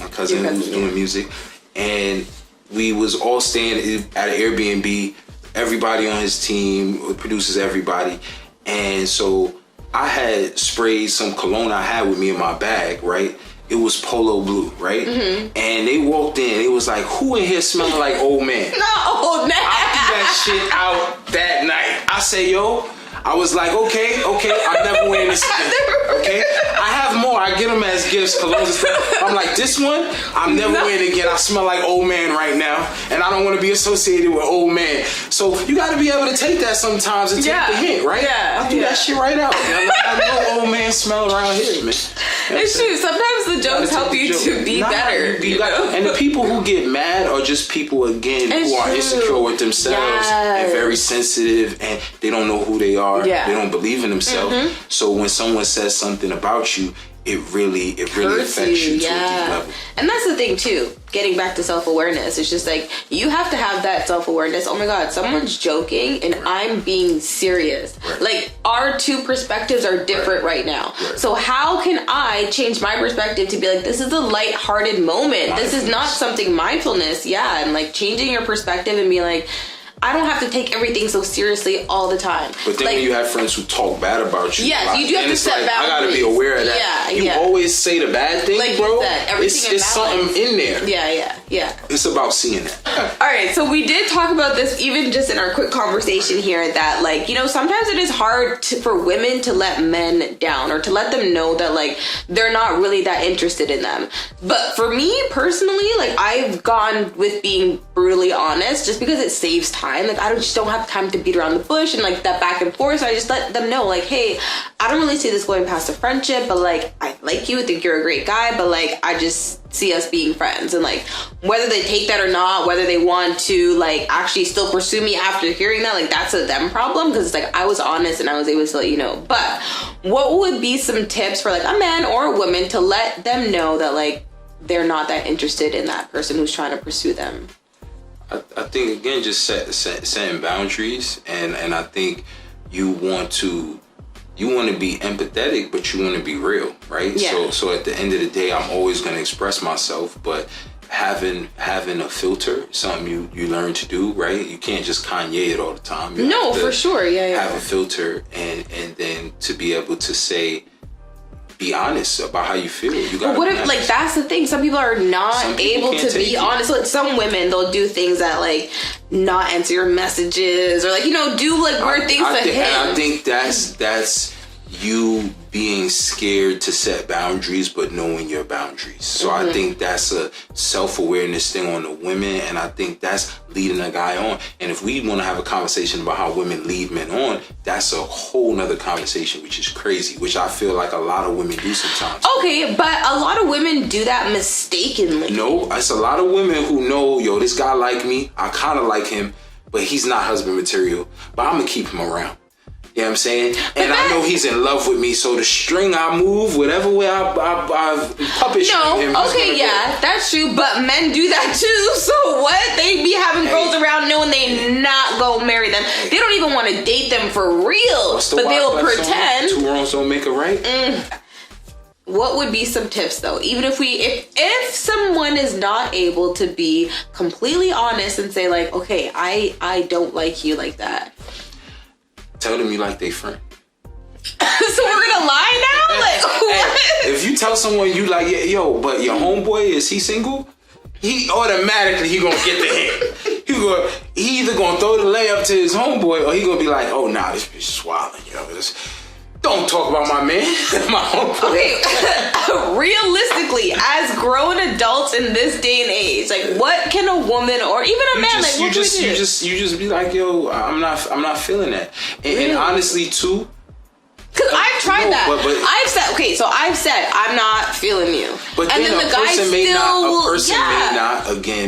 my cousin who was doing music, and we was all staying at an Airbnb. Everybody on his team, produces everybody, and so I had sprayed some cologne I had with me in my bag, right? It was Polo Blue, right? Mm-hmm. And they walked in. It was like, who in here smelling like old man? No, nah. I threw that shit out that night. I say, yo, I was like, okay, I'm never wearing this again. Okay, I have more. I get them as gifts, colognes and stuff. I'm like, this one, I'm never wearing again. I smell like old man right now, and I don't want to be associated with old man. So you got to be able to take that sometimes and take the hint, right? Yeah, I threw that shit right out. I know old man smell around here, man. It's true. Sometimes the jokes help you to be better. And the people who get mad are just people, again, who are insecure with themselves and very sensitive, and they don't know who they are. Yeah. They don't believe in themselves. Mm-hmm. So when someone says something about you, it really affects you to a deep level. And that's the thing too. Getting back to self-awareness, it's just like you have to have that self-awareness. Oh my God, someone's joking and I'm being serious. Right. Like our two perspectives are different right now. Right. So how can I change my perspective to be like, this is a lighthearted moment. This is not something mindfulness. Yeah, and like changing your perspective and being like, I don't have to take everything so seriously all the time. But then when you have friends who talk bad about you, yes, you do have to set boundaries. I gotta be aware of that. You always say the bad thing, like bro. It's something in there. Yeah. It's about seeing that. All right, so we did talk about this even just in our quick conversation here that, like, you know, sometimes it is hard for women to let men down or to let them know that, like, they're not really that interested in them. But for me personally, like, I've gone with being brutally honest just because it saves time. Like, I just don't have time to beat around the bush and like that back and forth. So I just let them know, like, hey, I don't really see this going past a friendship, but like, I like you, I think you're a great guy, but like, I just see us being friends. And like, whether they take that or not, whether they want to like actually still pursue me after hearing that, like, that's a them problem, because it's like I was honest and I was able to let you know. But what would be some tips for like a man or a woman to let them know that like they're not that interested in that person who's trying to pursue them? I think, again, just setting boundaries, and I think you want to be empathetic, but you want to be real, right? Yeah. So at the end of the day, I'm always going to express myself, but having a filter, something you learn to do, right? You can't just Kanye it all the time. No, for sure. Yeah. Have a filter, and then to be able to say, be honest about how you feel. You got. What if, like, that's the thing? Some people are not able to be honest. Like, some women, they'll do things that like not answer your messages or like, you know, do like weird things to him. And I think that's you being scared to set boundaries, but knowing your boundaries. So I think that's a self-awareness thing on the women, and I think that's leading a guy on. And if we want to have a conversation about how women lead men on, that's a whole nother conversation, which is crazy, which I feel like a lot of women do sometimes. Okay, but a lot of women do that mistakenly. No, it's a lot of women who know, yo, this guy like me, I kind of like him, but he's not husband material, but I'm going to keep him around. You know what I'm saying? And I know he's in love with me, so the string I move, whatever way I puppet string him. Okay, yeah, that's true, but men do that too, so what? They be having girls around knowing they not gonna marry them. They don't even want to date them for real, but they will pretend. Two wrongs don't make a right. What would be some tips though? Even if someone is not able to be completely honest and say like, okay, I don't like you like that. Tell them you like their friend. So we're gonna lie now? Like, what? If you tell someone you like, yo, but your homeboy, is he single? He automatically gonna get the hint. He either gonna throw the layup to his homeboy, or he gonna be like, oh nah, this bitch is wildin', yo. Don't talk about my man, my homeboy. Okay, realistically, as grown adults in this day and age, like, what can a woman or even a man like? You just be like, yo, I'm not feeling that. And honestly, too. Because I've tried that. I've said I'm not feeling you. But then a person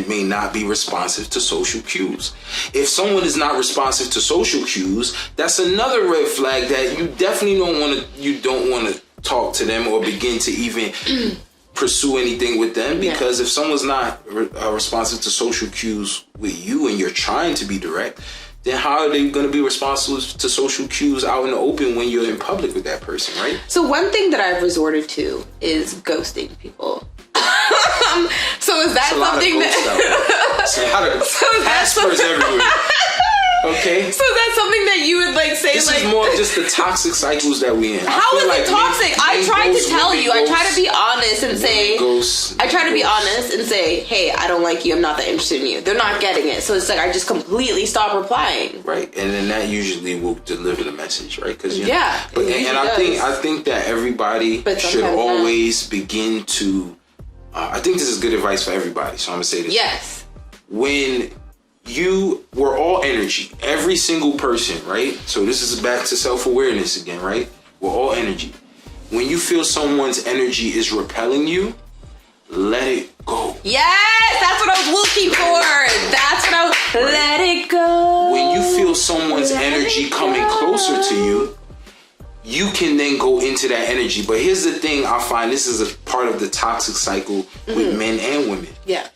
may not be responsive to social cues. If someone is not responsive to social cues, that's another red flag that you definitely don't want to talk to them or begin to even pursue anything with them, because if someone's not responsive to social cues with you and you're trying to be direct, then how are they going to be responsible to social cues out in the open when you're in public with that person, right? So one thing that I've resorted to is ghosting people. So is that something that? It's a lot of Caspers everywhere. Okay. So that's something that you would like say. This like, is more of just the toxic cycles that we in. How is it toxic? I tried to tell you. I try to be honest and say. I try to be honest and say, hey, I don't like you. I'm not that interested in you. They're not getting it. So it's like I just completely stop replying. Right, and then that usually will deliver the message, right? Because yeah, but and I think that everybody should always begin to. I think this is good advice for everybody. So I'm gonna say this. Yes. When we're all energy, every single person, right? So this is back to self-awareness again, right? We're all energy. When you feel someone's energy is repelling you, let it go. Yes, that's what I was looking for. That's what I was. Let it go. When you feel someone's energy coming closer to you, you can then go into that energy. But here's the thing, I find this is a part of the toxic cycle with men and women. Yeah.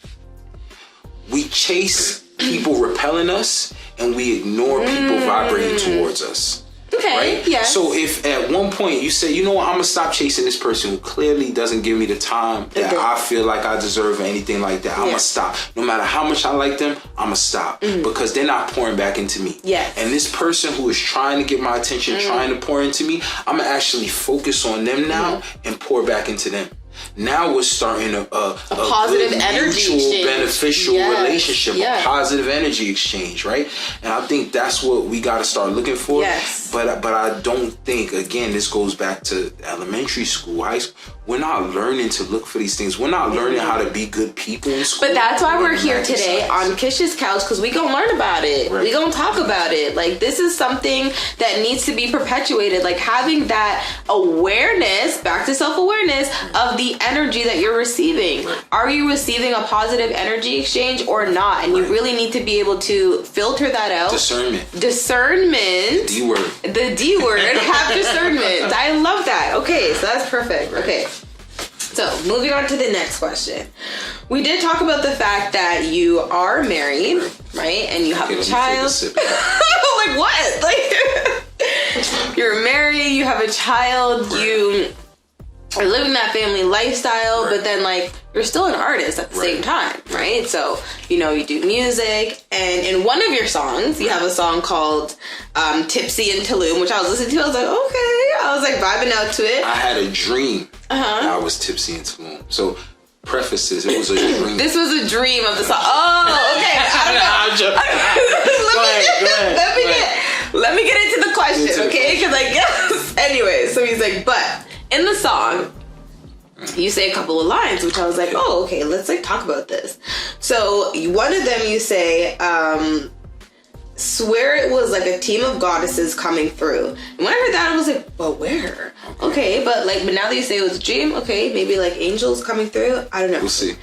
We chase people repelling us and we ignore people vibrating towards us. Okay, right? Yeah. So if at one point you say, you know what, I'm gonna stop chasing this person who clearly doesn't give me the time that I feel like I deserve or anything like that, I'm gonna stop. No matter how much I like them, I'm gonna stop because they're not pouring back into me. Yes. And this person who is trying to get my attention, trying to pour into me, I'm gonna actually focus on them now and pour back into them. Now we're starting a positive good, energy mutual, exchange. beneficial relationship, a positive energy exchange, right? And I think that's what we got to start looking for. Yes. But I don't think, again, this goes back to elementary school, high school. We're not learning to look for these things. We're not learning how to be good people in school. But that's why we're here today on Kish's couch, because we gonna learn about it. Right. We gonna talk about it. Like, this is something that needs to be perpetuated. Like, having that awareness, back to self-awareness, of the energy that you're receiving. Right. Are you receiving a positive energy exchange or not? And you really need to be able to filter that out. Discernment. The D word. The D word. Have discernment. I love that. Okay, so that's perfect. Okay. So, moving on to the next question. We did talk about the fact that you are married, right? And you have a child. Like, what? Like, you're married, you have a child, you are living that family lifestyle, but then, like, you're still an artist at the same time, right? So, you know, you do music, and in one of your songs, you have a song called Tipsy in Tulum, which I was listening to. I was like, okay. I was like vibing out to it. I had a dream that I was tipsy in Tulum. So, prefaces, it was a dream. This was a dream of the song. Oh, okay. I don't know. Let me get into the question, okay? Because I guess. Anyway, so he's like, but in the song, you say a couple of lines, which I was like, oh, okay, let's like talk about this. So one of them you say, swear it was like a team of goddesses coming through. And when I heard that, I was like, but where? Okay, but now that you say it was a dream, okay, maybe like angels coming through. I don't know. We'll see.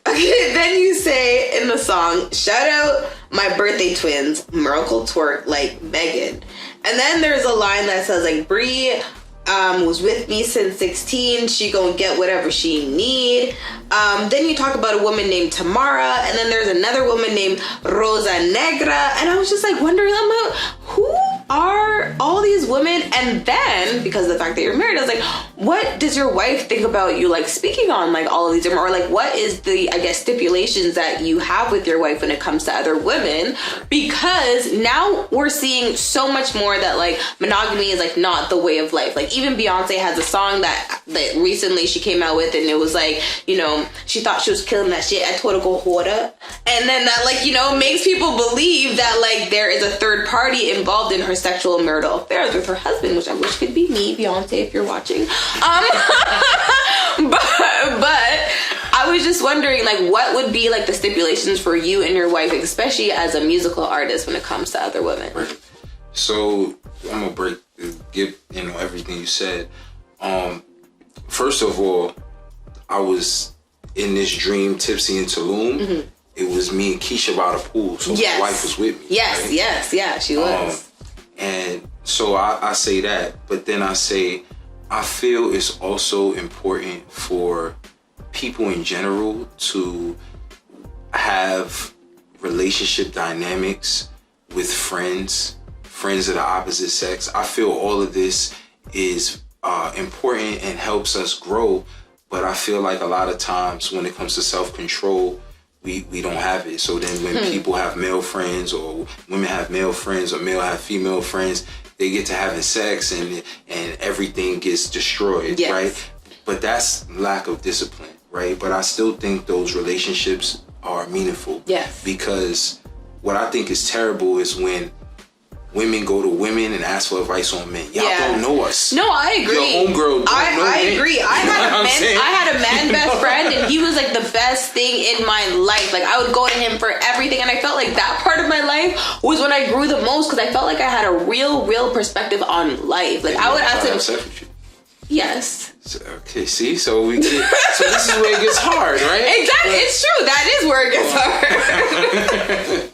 Okay, then you say in the song, shout out my birthday twins, Miracle Twerk like Megan. And then there's a line that says like, Bree was with me since 16. She gonna get whatever she need. Then you talk about a woman named Tamara, and then there's another woman named Rosa Negra, and I was just like wondering, I'm like, who are all these women? And then because of the fact that you're married, I was like, what does your wife think about you like speaking on like all of these different, or like what is the, I guess, stipulations that you have with your wife when it comes to other women? Because now we're seeing so much more that like monogamy is like not the way of life. Like even Beyonce has a song that recently she came out with, and it was like, you know, she thought she was killing that shit at Torgo Hoda. And then that, like, you know, makes people believe that like there is a third party involved in her sexual and marital affairs with her husband, which I wish could be me, Beyonce, if you're watching. But I was just wondering, like, what would be like the stipulations for you and your wife, especially as a musical artist, when it comes to other women? Right. So I'm gonna give everything you said. First of all, I was in this dream tipsy in Tulum. Mm-hmm. It was me and Kish by the pool, so my wife was with me. Yes, right? yes, she was. And so I say that, but then I say, I feel it's also important for people in general to have relationship dynamics with friends of the opposite sex. I feel all of this is important and helps us grow, But I feel like a lot of times when it comes to self-control, we don't have it. So then when people have male friends, or women have male friends, or male have female friends, they get to having sex and everything gets destroyed, right? But that's lack of discipline, right? But I still think those relationships are meaningful. Yes. Because what I think is terrible is when women go to women and ask for advice on men. Y'all don't know us. No, I agree. Your homegirl I agree. I had a man best friend, and he was like the best thing in my life. Like, I would go to him for everything, and I felt like that part of my life was when I grew the most, because I felt like I had a real perspective on life. Like, I would ask him. Sex with you? Yes. Okay, see, so this is where it gets hard, right? Exactly, it's true. That is where it gets hard.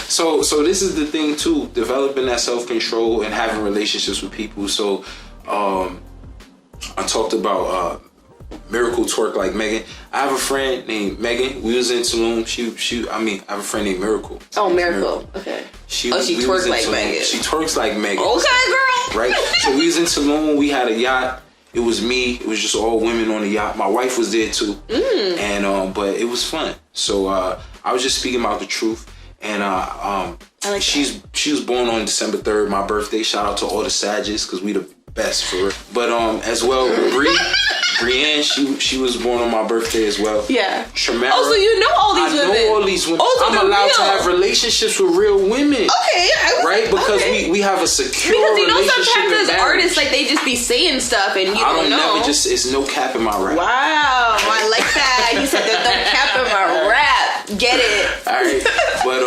So this is the thing too, developing that self-control and having relationships with people. So I talked about miracle twerk like Megan. I have a friend named Megan. We was in Tulum. I have a friend named Miracle. Oh, Miracle. Okay. She twerks like Megan. She twerks like Megan. Okay, girl. Right. So we was in Tulum. We had a yacht. It was me. It was just all women on the yacht. My wife was there too. And but it was fun. So I was just speaking about the truth. And she was born on December 3rd, my birthday. Shout out to all the Sagittarius, because we the best for it. But as well, Brienne, she was born on my birthday as well. Yeah. Tremera. Oh, so you know all these women. I know all these women. Oh, so I'm allowed to have relationships with real women. Okay, yeah. Right? Because we have a secure relationship. Because sometimes as artists, like, they just be saying stuff and you don't know. It's no cap in my rap. Wow, I like that. He said there's no cap in my rap. Get it. All right. But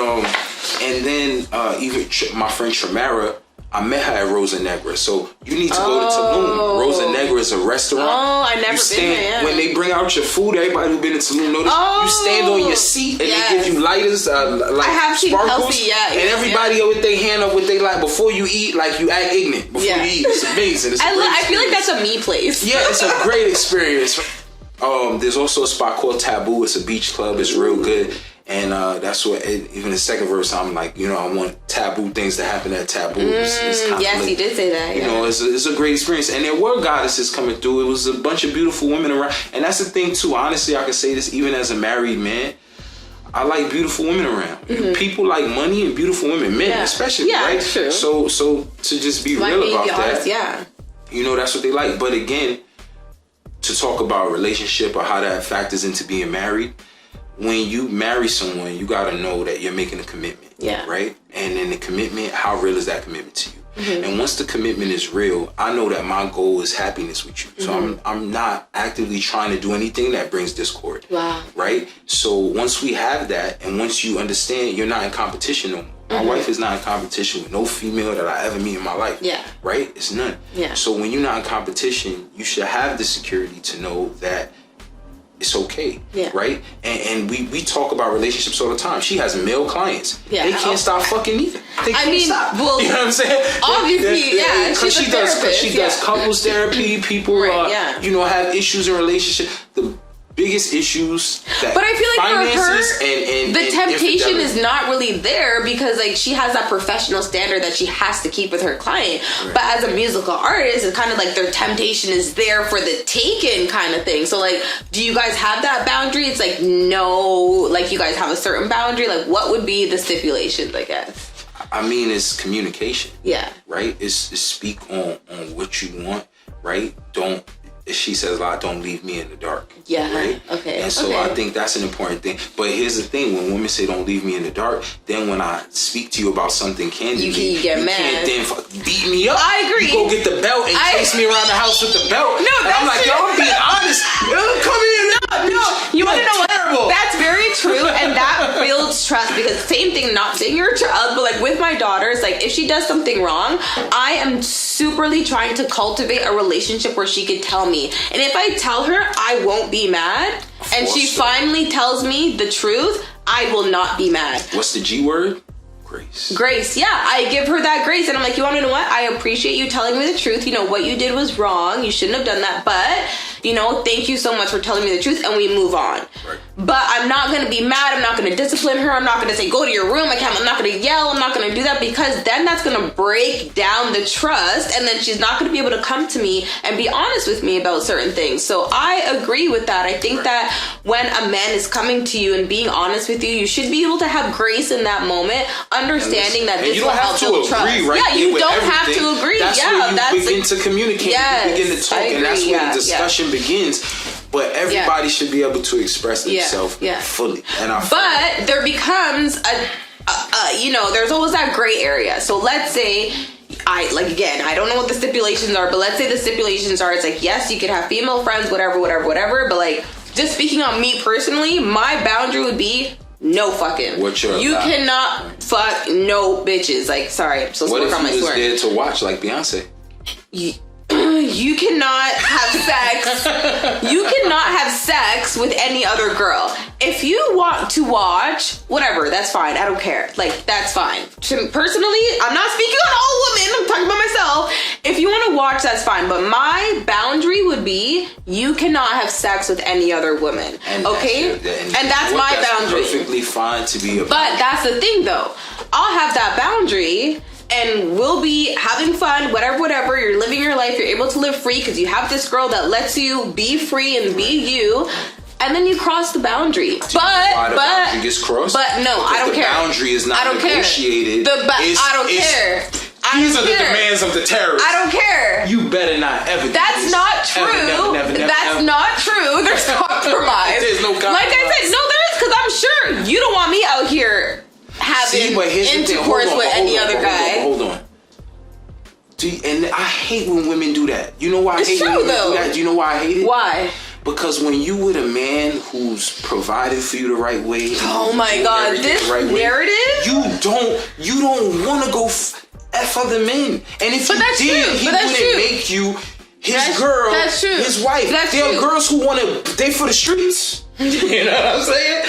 and then even my friend Tremera, I met her at Rosa Negra. So you need to go to Tulum. Rosa Negra is a restaurant. Oh, I never been there. Yeah. When they bring out your food, everybody who been in Tulum notice, you stand on your seat and they give you lighters, like I have sparkles. Kelsey, and everybody with their hand up with they like before you eat, like you act ignorant before you eat. It's amazing. I feel like that's a me place. Yeah, it's a great experience. There's also a spot called Taboo. It's a beach club. It's real good. And that's what, even the second verse, I'm like, I want taboo things to happen at Taboo. Yes, he did say that. Yeah. It's a great experience. And there were goddesses coming through. It was a bunch of beautiful women around. And that's the thing, too. Honestly, I can say this even as a married man. I like beautiful women around. People like money and beautiful women, men especially, right? True. So to just be real about that, that's what they like. But again, to talk about relationship or how that factors into being married, when you marry someone, you got to know that you're making a commitment, right? And then the commitment, how real is that commitment to you? And once the commitment is real, I know that my goal is happiness with you. So I'm not actively trying to do anything that brings discord, right? So once we have that, and once you understand, you're not in competition no more. My wife is not in competition with no female that I ever meet in my life, right? It's none. So when you're not in competition, you should have the security to know that it's okay, right? And we talk about relationships all the time. She has male clients. They can't stop fucking either. They can't stop. Well, you know what I'm saying? Obviously, because she does couples therapy. People, have issues in relationship. The biggest issues that, but I feel like for her, and the temptation is not really there, because like she has that professional standard that she has to keep with her client. But as a musical artist, it's kind of like their temptation is there for the taken kind of thing. So like, do you guys have that boundary? It's like, no, like you guys have a certain boundary. Like, what would be the stipulations, I guess? I mean, it's communication. Right? It's speak on what you want, right? She says a lot, don't leave me in the dark. Right? Okay. And so I think that's an important thing. But here's the thing, when women say don't leave me in the dark, then when I speak to you about something candidly, you get mad. Can't then beat me up. I agree. You go get the belt and chase me around the house with the belt. No, and I'm like, yo, I'm being honest. Come here. No. You want to know what? That's very true, and that builds trust, because same thing, not saying you're a child, but like with my daughters, like if she does something wrong, I am superly trying to cultivate a relationship where she could tell me. And if I tell her, I won't be mad, and she finally tells me the truth, I will not be mad. What's the G word? Grace. Yeah, I give her that grace, and I'm like, you want to know what? I appreciate you telling me the truth. What you did was wrong. You shouldn't have done that, but thank you so much for telling me the truth, and we move on. Right. but I'm not going to be mad. I'm not going to discipline her. I'm not going to say, go to your room. I'm not going to yell. I'm not going to do that, because then that's going to break down the trust. And then she's not going to be able to come to me and be honest with me about certain things. So I agree with that. I think that when a man is coming to you and being honest with you, you should be able to have grace in that moment, understanding that this will help build trust. Right, yeah, you don't have to agree. That's where you begin to communicate. Yes, you begin to talk, and that's where the discussion begins. But everybody should be able to express themselves fully. And but there becomes there's always that gray area. So let's say, I don't know what the stipulations are, but let's say the stipulations are, it's like, yes, you could have female friends, whatever. But like, just speaking on me personally, my boundary would be no fucking. You cannot fuck no bitches. Like, sorry, I'm supposed to work on my swearing. What if you was there to watch, like Beyonce? You cannot have sex. You cannot have sex with any other girl. If you want to watch, whatever, that's fine. I don't care. Like, that's fine. Personally, I'm not speaking on all women. I'm talking about myself. If you want to watch, that's fine. But my boundary would be, you cannot have sex with any other woman. Okay? And that's my boundary. Perfectly fine to be. But that's the thing, though. I'll have that boundary, and we'll be having fun, whatever. You're living your life. You're able to live free because you have this girl that lets you be free and be you. And then you cross the boundary. Boundary gets crossed? But no, I don't care. The boundary is not negotiated. I don't care. These are the demands of the terrorists. I don't care. You better not ever. That's not true. That's not true. There's compromise. There's no compromise. Like I said, no, there is, because I'm sure you don't want me out here having intercourse with any other guy. Hold on. And I hate when women do that. You know why I hate when women do that? Do you know why I hate it? Why? Because when you with a man who's providing for you the right way, oh my God, this narrative, you don't want to go f other men. And if you did, he wouldn't make you his girl, his wife. There are girls who want to date for the streets. You know what I'm saying?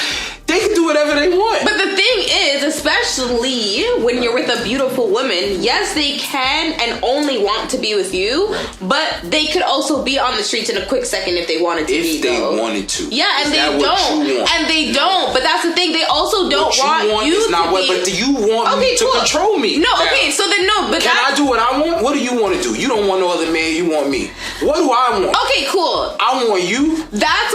They can do whatever they want. But the thing is, especially when you're with a beautiful woman, yes, they can and only want to be with you, but they could also be on the streets in a quick second if they wanted to If they wanted to. Yeah, and they don't. And they don't. But that's the thing. They also don't want you to be. But do you want me to control me? No, okay, so then no. But can I do what I want? What do you want to do? You don't want no other man. You want me. What do I want? Okay, cool. I want you. That's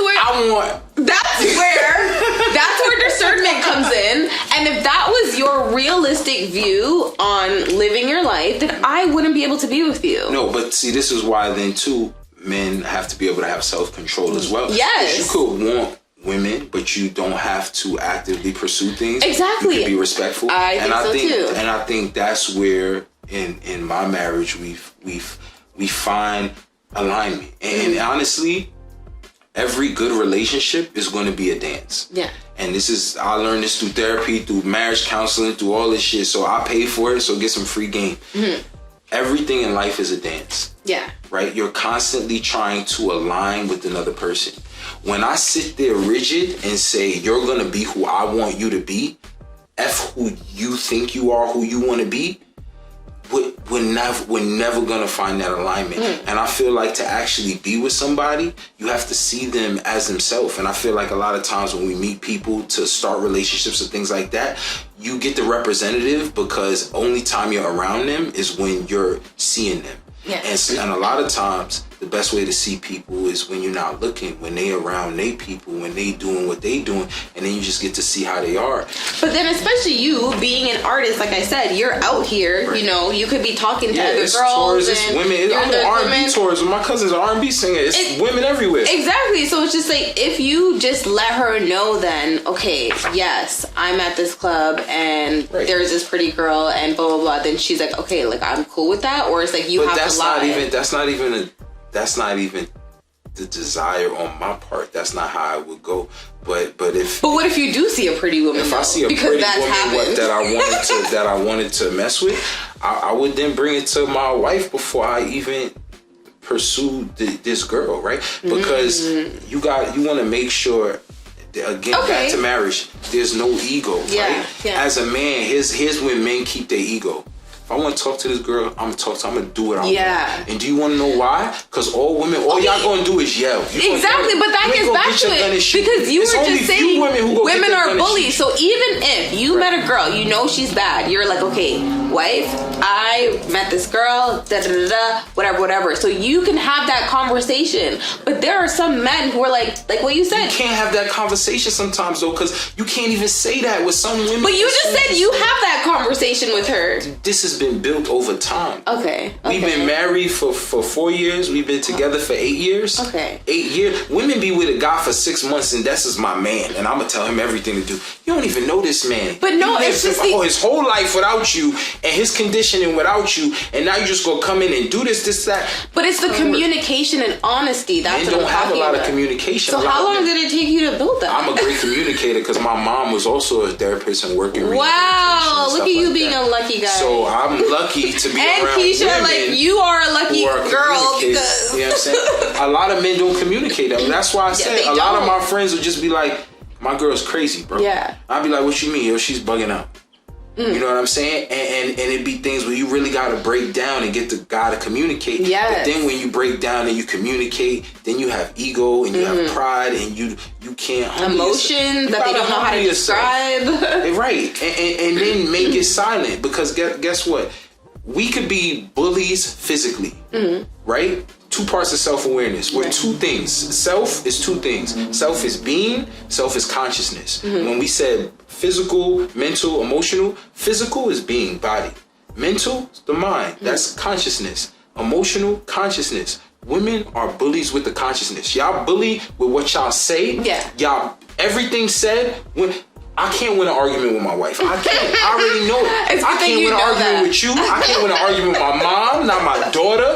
where discernment comes in. And if that was your realistic view on living your life, then I wouldn't be able to be with you. No, but see, this is why then too, men have to be able to have self-control as well. Yes. You could want women, but you don't have to actively pursue things. Exactly. You can be respectful. I think too. And I think that's where in my marriage we find alignment. And honestly, every good relationship is going to be a dance. Yeah. And I learned this through therapy, through marriage counseling, through all this shit. So I pay for it, so get some free game. Mm-hmm. Everything in life is a dance. Yeah. Right? You're constantly trying to align with another person. When I sit there rigid and say, you're going to be who I want you to be, F who you think you are, who you want to be, we're never gonna find that alignment. And I feel like to actually be with somebody, you have to see them as themselves. And I feel like a lot of times when we meet people to start relationships and things like that, you get the representative because only time you're around them is when you're seeing them. Yes. And a lot of times the best way to see people is when you're not looking, when they around they people, when they doing what they doing, and then you just get to see how they are. But then especially you being an artist, like I said, you're out here, right. You know, you could be talking to other girls. Tours, it's women. I'm on R&B tours with my cousin's R&B singer. It's women everywhere. Exactly. So it's just like, if you just let her know then, okay, yes, I'm at this club and there's this pretty girl and blah, blah, blah. Then she's like, okay, like I'm cool with that. Or it's like you have to lie. That's not even the desire on my part. That's not how I would go. But what if you do see a pretty woman? If I see a pretty woman that I wanted to mess with, I would then bring it to my wife before I even pursue this girl, right? Because you want to make sure. Again, back to marriage. There's no ego, right? Yeah. As a man, here's when men keep their ego. If if I want to talk to this girl, I'm gonna do what I want. Yeah. And do you want to know why? Because all y'all gonna do is yell. Exactly, but that gets back to it because you were just saying women are bullies. So even if you met a girl, you know she's bad, you're like, okay, wife, I met this girl, whatever. So you can have that conversation. But there are some men who are like what you said. You can't have that conversation sometimes though, because you can't even say that with some women. But you just said you have that conversation with her. This has been built over time. Okay. We've been married for 4 years. We've been together for 8 years. Okay. 8 years. Women be with a guy for 6 months and that's just my man. And I'm going to tell him everything to do. You don't even know this man. But no, it's just his whole life without you and his conditioning without you. And now you just go come in and do this, that. But it's the communication and honesty. That's what I'm talking about. Men don't have a lot of communication. So how long did it take you to build that? I'm a great communicator because my mom was also a therapist and working. Wow, look at you being a lucky guy. So I'm lucky to be and around Keisha, women like you are a lucky girl because you know what I'm saying. A lot of men don't communicate that. That's why I said a lot of my friends would just be like, "My girl's crazy, bro." Yeah. I'd be like, "What you mean, yo? She's bugging out." You know what I'm saying? And it'd be things where you really got to break down and get the guy to communicate. Yes. But then when you break down and you communicate, then you have ego and you have pride and you can't emotions that they don't know how to describe. Right. And then make it silent because guess what? We could be bullies physically, right? 2 parts of self-awareness. We're 2 things. Self is 2 things. Self is being, self is consciousness. When we said physical, mental, emotional, physical is being, body. Mental is the mind. That's consciousness. Emotional, consciousness. Women are bullies with the consciousness. Y'all bully with what y'all say. Yeah. Y'all, everything said, when I can't win an argument with my wife. I can't. I already know it. I can't win an argument with you. I can't win an argument with my mom, not my daughter.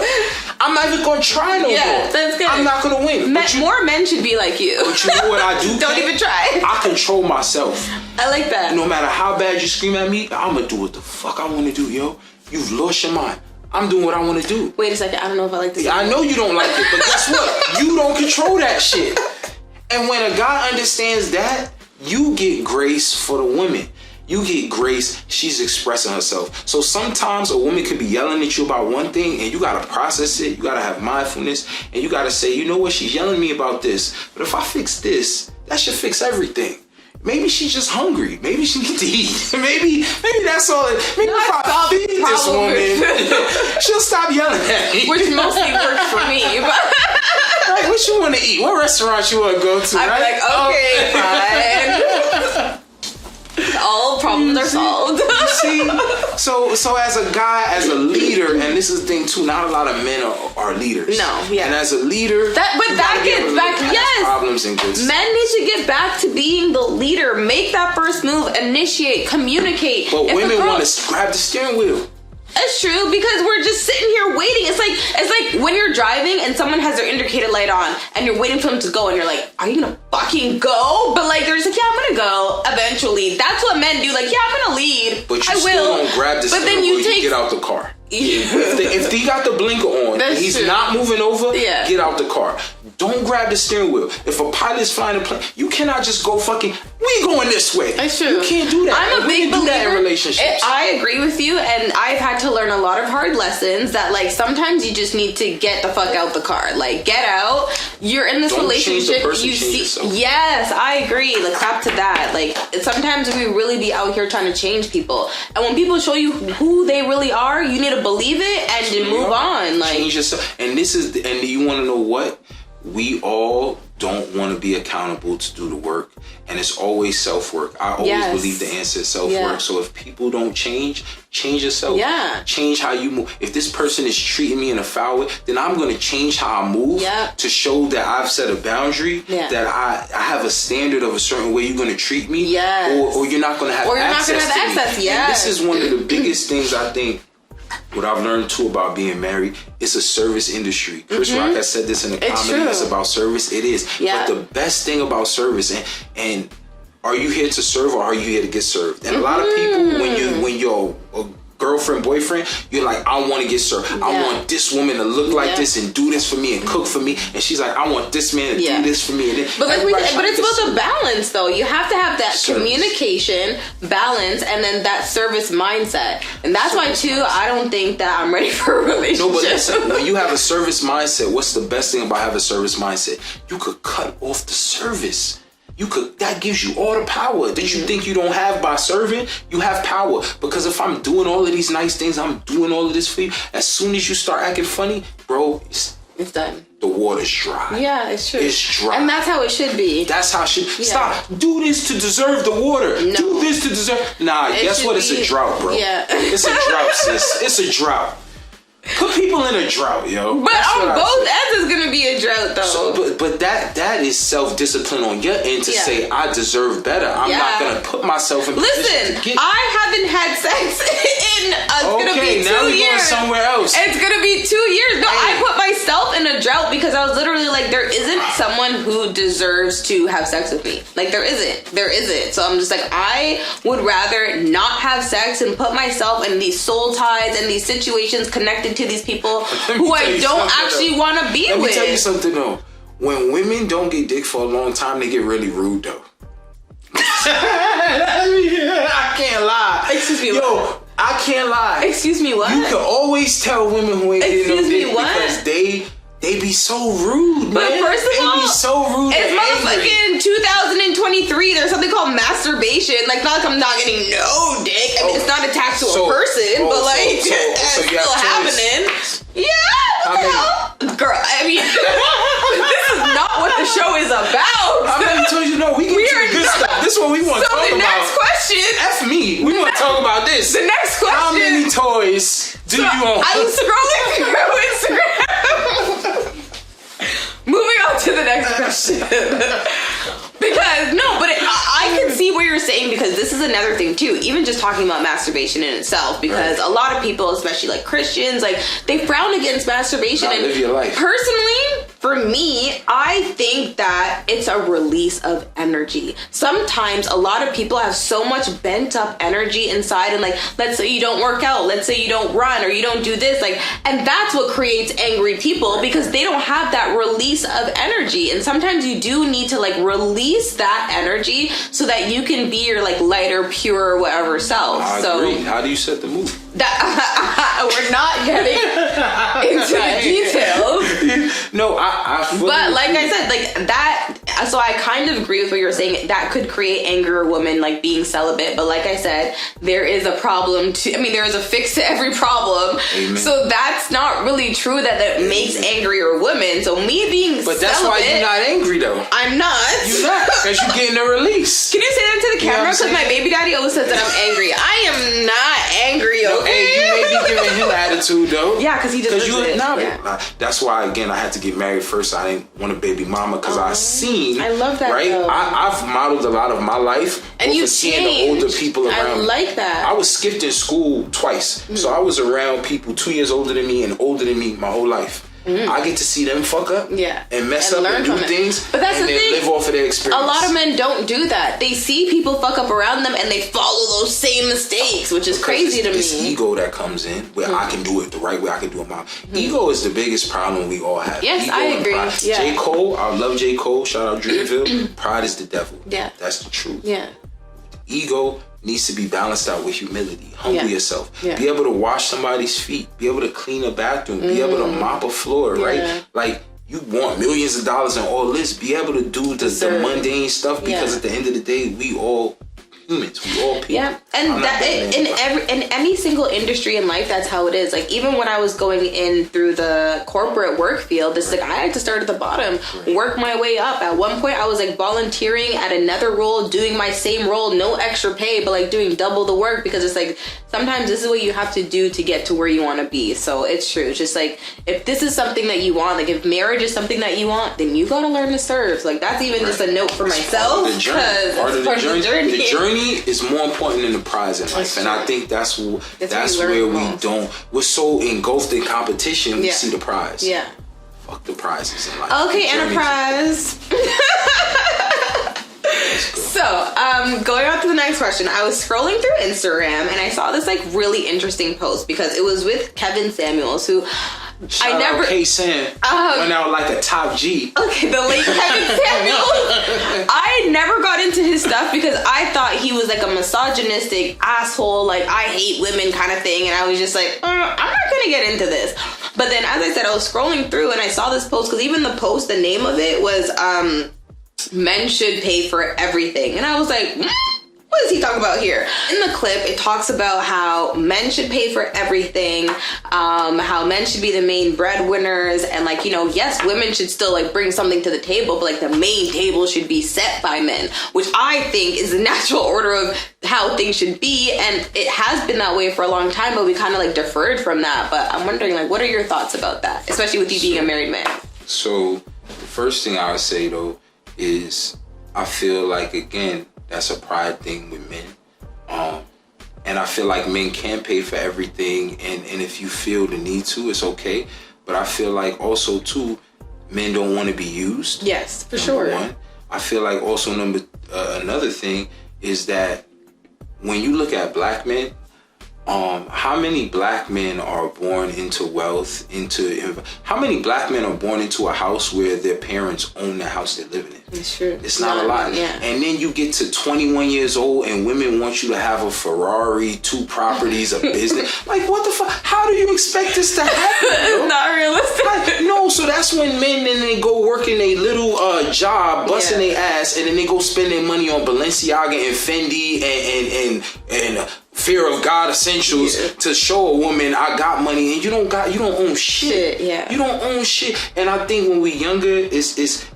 I'm not even going to try no more. That's good. I'm not going to win. More men should be like you. But you know what I do? Don't even try. I control myself. I like that. No matter how bad you scream at me, I'm going to do what the fuck I want to do, yo. You've lost your mind. I'm doing what I want to do. Wait a second. I don't know if I like this. I know you don't like it, but guess what? You don't control that shit. And when a guy understands that, you get grace for the women. You get grace, she's expressing herself. So sometimes a woman could be yelling at you about one thing and you gotta process it, you gotta have mindfulness, and you gotta say, you know what, she's yelling at me about this, but if I fix this, that should fix everything. Maybe she's just hungry. Maybe she needs to eat. Maybe that's all. Maybe if I feed this woman, she'll stop yelling at me. Which mostly works for me. But right, what you want to eat? What restaurant you want to go to? I'm like, okay, fine. All problems are solved. You see? So as a guy, as a leader, and this is the thing too, not a lot of men are leaders. No, yeah. And as a leader, that gets back, yes. Problems and good Men need to get back to being the leader. Make that first move, initiate, communicate. But women want to grab the steering wheel. It's true, because we're just sitting here waiting. It's like when you're driving and someone has their indicator light on and you're waiting for them to go and you're like, are you gonna fucking go? But like they're just like, yeah, I'm gonna go eventually. That's what men do. Like, yeah, I'm gonna lead. But you still don't grab the steering wheel, you get out the car. If he got the blinker on and he's not moving over, get out the car. Don't grab the steering wheel. If a pilot's flying a plane, you cannot just go fucking, we going this way. That's true. You can't do that. I'm a big believer in relationships. I agree with you, and I've had to learn a lot of hard lessons that like sometimes you just need to get the fuck out the car. Like, get out. You're in this relationship. You see, yourself. Yes, I agree. Like, clap to that. Like, sometimes we really be out here trying to change people, and when people show you who they really are, you need to believe it and then move on. Like, change yourself. And this is, and you want to know what? We all don't want to be accountable to do the work, and it's always self-work. I always believe the answer is self-work. So if people don't change yourself. Change how you move. If this person is treating me in a foul way, then I'm going to change how I move to show that I've set a boundary, that I have a standard of a certain way you're going to treat me, or you're not going to have access to me. And this is one of the biggest things I think. What I've learned too about being married, it's a service industry. Chris Rock has said this in the comedy. It's about service. It is. But the best thing about service, and are you here to serve or are you here to get served? And a lot of people, when you're girlfriend, boyfriend, you're like, I want to get served. I want this woman to look like this and do this for me and cook for me. And she's like, I want this man to do this for me. And then but it's about the balance, though. You have to have that communication, balance, and then that service mindset. And that's why, too, I don't think that I'm ready for a relationship. No, but listen, when you have a service mindset, what's the best thing about having a service mindset? You could cut off the service. That gives you all the power that you think you don't have by serving. You have power, because if I'm doing all of these nice things, I'm doing all of this for you, as soon as you start acting funny, bro, it's done. The water's dry. Yeah, it's true. It's dry. And that's how it should be. That's how it should. Stop. Do this to deserve the water. No. Do this to deserve. Nah, guess what? It's a drought, bro. Yeah. It's a drought, sis. It's a drought. Put people in a drought, yo. But on both ends is gonna be a drought, though. So, but that is self-discipline on your end to say, I deserve better. I'm not gonna put myself in. Listen, I haven't had sex in it's gonna be 2 years. Now we're going somewhere else. It's gonna be 2 years. No, I put myself in a drought because I was literally like, there isn't someone who deserves to have sex with me. Like, there isn't. So I'm just like, I would rather not have sex and put myself in these soul ties and these situations connected to these people who I don't actually want to be with. Let me tell you something, though. When women don't get dick for a long time, they get really rude, though. I can't lie. Excuse me, yo, I can't lie. Excuse me, what? You can always tell women who ain't getting no dick because they be so rude, but man. First of all, they be so rude. It's motherfucking 2023. There's something called masturbation. Like, not like I'm not getting no dick. I mean, it's not attached to a person, but like, it's still happening. Yeah. What the hell? Girl, I mean, this is not what the show is about. I already told you, no, we get to good stuff. This is what we want to talk about. So the next question. F me. We want to talk about this. The next question. How many toys do you own? I'm scrolling through Instagram. Moving on to the next question. Because, no, but I can see what you're saying, because this is another thing, too. Even just talking about masturbation in itself, because a lot of people, especially like Christians, like, they frown against masturbation. And live your life. Personally, for me, I think that it's a release of energy. Sometimes a lot of people have so much bent up energy inside, and like, let's say you don't work out, let's say you don't run, or you don't do this, like, and that's what creates angry people, because they don't have that release of energy. And sometimes you do need to like release that energy so that you can be your like lighter, pure, whatever self. I agree. How do you set the mood? We're not getting into the details. No, I fully but like I said, like that, so I kind of agree with what you're saying. That could create angrier women, like being celibate. But like I said, there is a problem there is a fix to every problem. Amen. So that's not really true that makes angrier women. So me being But celibate, that's why you're not angry, though. I'm not. You're not, because you're getting a release. Can you say that to the camera? Because my baby daddy always says that I'm angry. I am not angry, okay? Hey, you may be giving him attitude, though. Yeah, because he just That's why, again, I had to get married first. I didn't want a baby mama, because I seen. I love that, right? though. I've modeled a lot of my life. And you seeing the older people around. I like that. I was skipped in school twice. So I was around people 2 years older than me and older than me my whole life. I get to see them fuck up and mess up and do things, but that's and the then thing. live off of their experience. A lot of men don't do that. They see people fuck up around them and they follow those same mistakes, which is crazy to me. It's ego that comes in where I can do it the right way. I can do it my ego is the biggest problem we all have. Yes, ego I agree. Yeah. J. Cole, I love J. Cole. Shout out Dreamville. Pride is the devil. Yeah, that's the truth. Yeah, ego needs to be balanced out with humility. Humble yourself. Yeah. Be able to wash somebody's feet. Be able to clean a bathroom. Be able to mop a floor, right? Like, you want millions of dollars and all this. Be able to do the mundane stuff, because at the end of the day, we all humans. We all people. Yeah, and that in any single industry in life, that's how it is. Like, even when I was going in through the corporate work field, it's like I had to start at the bottom, work my way up. At one point, I was like volunteering at another role, doing my same role, no extra pay, but like doing double the work, because it's like sometimes this is what you have to do to get to where you want to be. So it's true. It's just like, if this is something that you want, like if marriage is something that you want, then you gotta learn to serve. So like, that's even just a note for myself, because it's part of the journey. The journey is more important than the prize in life, and I think that's where we're so engulfed in competition, we see the prize. Yeah. Fuck the prizes in life. Okay, Entr Pryz. So, going on to the next question, I was scrolling through Instagram and I saw this like really interesting post because it was with Kevin Samuels, who Shout out K-Sam. Went out like a top G. Okay, the late Kevin Samuels. I never got into his stuff because I thought he was like a misogynistic asshole, like I hate women kind of thing, and I was just like, I'm not gonna get into this. But then, as I said, I was scrolling through and I saw this post, because even the post, the name of it was men should pay for everything, and I was like, what is he talking about here? In the clip, it talks about how men should pay for everything, how men should be the main breadwinners, and like, you know, yes, women should still like bring something to the table, but like the main table should be set by men, which I think is the natural order of how things should be, and it has been that way for a long time, but we kind of like deferred from that. But I'm wondering, like, what are your thoughts about that, especially with you being a married man? So the first thing I would say though is I feel like, again, that's a pride thing with men. And I feel like men can pay for everything, and if you feel the need to, it's okay. But I feel like also too, men don't want to be used. Yes, for sure. One. I feel like also another thing is that when you look at black men, how many black men are born into wealth, how many black men are born into a house where their parents own the house they're living in? It's true. It's not a lot. Yeah. And then you get to 21 years old and women want you to have a Ferrari, 2 properties, a business. Like, what the fuck? How do you expect this to happen? It's not realistic. Like, no, so that's when men then they go work in a little job, busting their ass, and then they go spend their money on Balenciaga and Fendi and Fear of God essentials to show a woman I got money, and you don't own shit. Yeah. You don't own shit. And I think when we younger, it's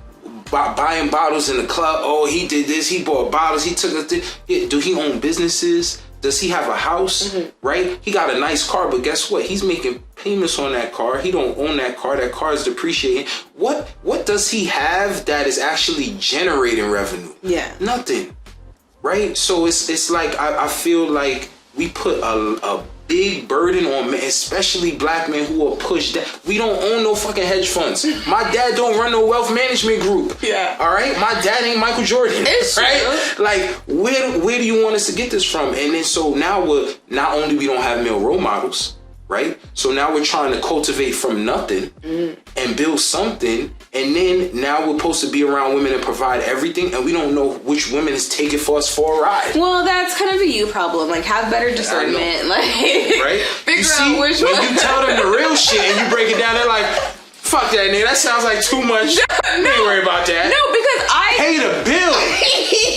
buying bottles in the club. Oh, he did this. He bought bottles. He took a do he own businesses? Does he have a house? Mm-hmm. Right? He got a nice car, but guess what? He's making payments on that car. He don't own that car. That car is depreciating. What does he have that is actually generating revenue? Yeah. Nothing. Right? So it's like I feel like we put a big burden on men, especially black men who are pushed down. We don't own no fucking hedge funds. My dad don't run no wealth management group. Yeah. All right? My dad ain't Michael Jordan. It's right? True. Like, where do you want us to get this from? And then so now not only we don't have male role models, right? So now we're trying to cultivate from nothing and build something. And then now we're supposed to be around women and provide everything, and we don't know which women is taking for us for a ride. Well, that's kind of a you problem. Like, have better discernment. Like, right? Figure out which one. When you tell them the real shit and you break it down, they're like, fuck that, nigga. That sounds like too much. No, ain't worry about that. No, because I pay the bill.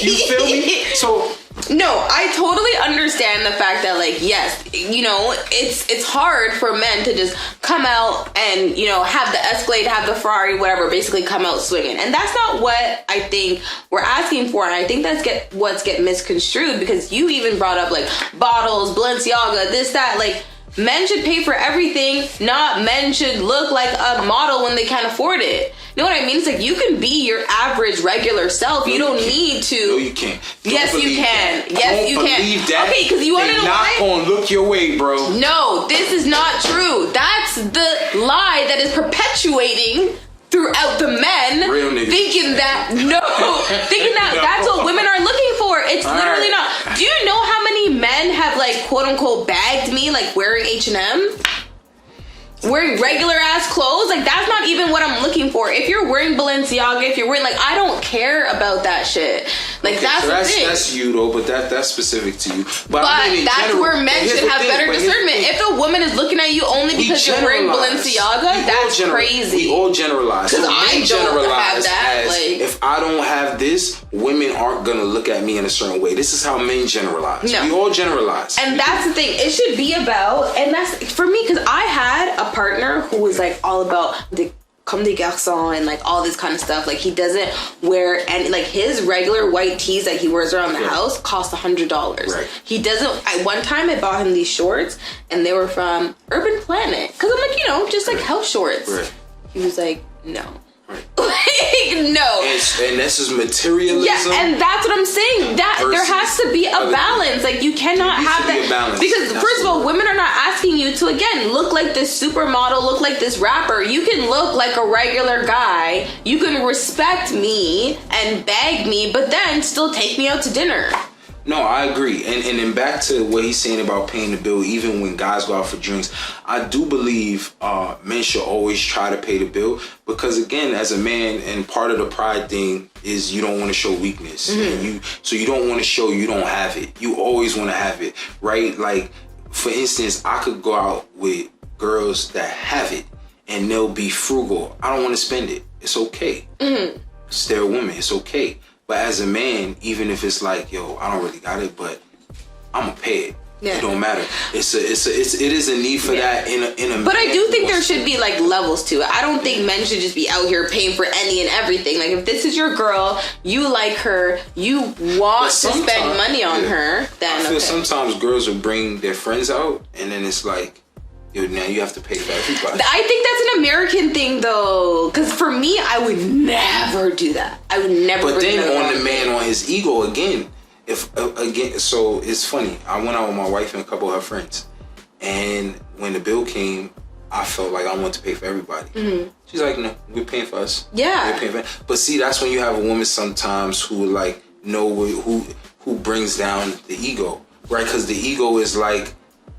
You feel me? So. No, I totally understand the fact that, like, yes, you know, it's hard for men to just come out and, you know, have the Escalade, have the Ferrari, whatever, basically come out swinging. And that's not what I think we're asking for. And I think that's what's misconstrued, because you even brought up, like, bottles, Balenciaga, this, that, like, men should pay for everything, not men should look like a model when they can't afford it. You know what I mean? It's like, you can be your average, regular self. You don't need to. No, you can't. Yes, you can. Yes, you can. That. Okay, because you want to know why? They're not gonna look your way, bro. No, this is not true. That's the lie that is perpetuating throughout the men, thinking that that's what women are looking for. It's literally not. Do you know how many men have, like, quote unquote bagged me, like, wearing H&M? Wearing regular ass clothes? Like, that's not even what I'm looking for. If you're wearing Balenciaga, if you're wearing, like, I don't care about that shit. Like, okay, that's the thing. That's you though, but that's specific to you. But I mean, that's where men should have better discernment. If a woman is looking at you only because you're wearing Balenciaga, that's crazy. We all generalize. Because I don't have that. Like, if I don't have this, women aren't gonna look at me in a certain way. This is how men generalize. No. We all generalize. And that's the thing. It should be about, and that's for me, because I had a partner who was, like, all about the comme des garçons and, like, all this kind of stuff. Like, he doesn't wear any, like, his regular white tees that he wears around the house cost $100. Right. He doesn't. One time I bought him these shorts, and they were from Urban Planet, because I'm like, you know, just like house shorts. Right. He was like, no. Right. Like, no. And this is materialism. Yeah, and that's what I'm saying. That there has to be a balance. Like, you cannot have that. Because, first of all, women are not asking you to, again, look like this supermodel, look like this rapper. You can look like a regular guy. You can respect me and beg me, but then still take me out to dinner. No, I agree. And then back to what he's saying about paying the bill, even when guys go out for drinks, I do believe men should always try to pay the bill, because again, as a man, and part of the pride thing is you don't want to show weakness. And so you don't want to show you don't have it. You always want to have it, right? Like, for instance, I could go out with girls that have it and they'll be frugal. I don't want to spend it. It's okay. It's their woman. It's okay. But as a man, even if it's like, yo, I don't really got it, but I'm gonna pay it. Yeah. It don't matter. It is a need for that in a. But I do think there should be like levels to it. I don't think men should just be out here paying for any and everything. Like, if this is your girl, you like her, you want to spend money on her, then I feel sometimes girls will bring their friends out, and then it's like, yo, now you have to pay for everybody. I think that's an American thing, though, because for me, I would never do that. I would never. But then on the man, on his ego again. So it's funny. I went out with my wife and a couple of her friends, and when the bill came, I felt like I want to pay for everybody. She's like, "No, we're paying for us." Yeah. We're paying for. But see, that's when you have a woman sometimes who like know who brings down the ego, right? Because the ego is like,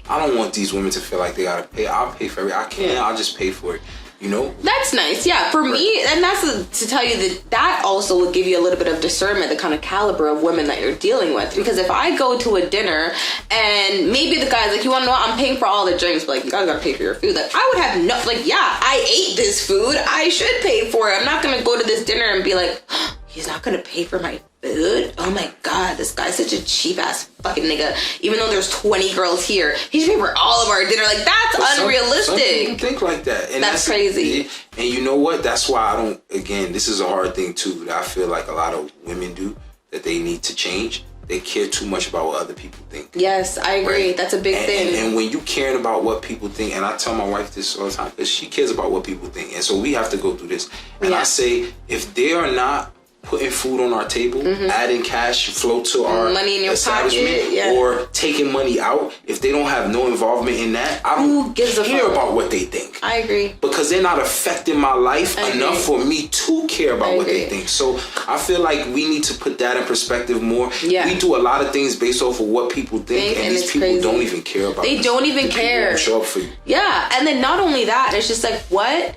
I don't want these women to feel like they gotta pay. I'll pay for everything. I can. I'll just pay for it. You know? That's nice. Yeah, for me, and that's to tell you that also will give you a little bit of discernment, the kind of caliber of women that you're dealing with. Because if I go to a dinner and maybe the guy's like, you want to know what? I'm paying for all the drinks, but like, you guys gotta pay for your food. Like, I would have no, like, yeah, I ate this food. I should pay for it. I'm not gonna go to this dinner and be like, he's not gonna pay for my food? Oh my god, this guy's such a cheap ass fucking nigga. Even though there's 20 girls here, he should pay for all of our dinner. Like, that's unrealistic. Some people think like that. And that's crazy. And you know what? That's why I don't, again, this is a hard thing too, that I feel like a lot of women do, that they need to change. They care too much about what other people think. Yes, I agree. Right? That's a big thing. And when you caring about what people think, and I tell my wife this all the time, because she cares about what people think. And so we have to go through this. And I say, if they are not putting food on our table, adding cash flow to our money in your establishment, or taking money out, if they don't have no involvement in that, I don't care about what they think. I agree. Because they're not affecting my life enough for me to care about what they think. So I feel like we need to put that in perspective more. Yeah. We do a lot of things based off of what people think, and these people don't even care about They don't even care. People show up for you. Yeah, and then not only that, it's just like, what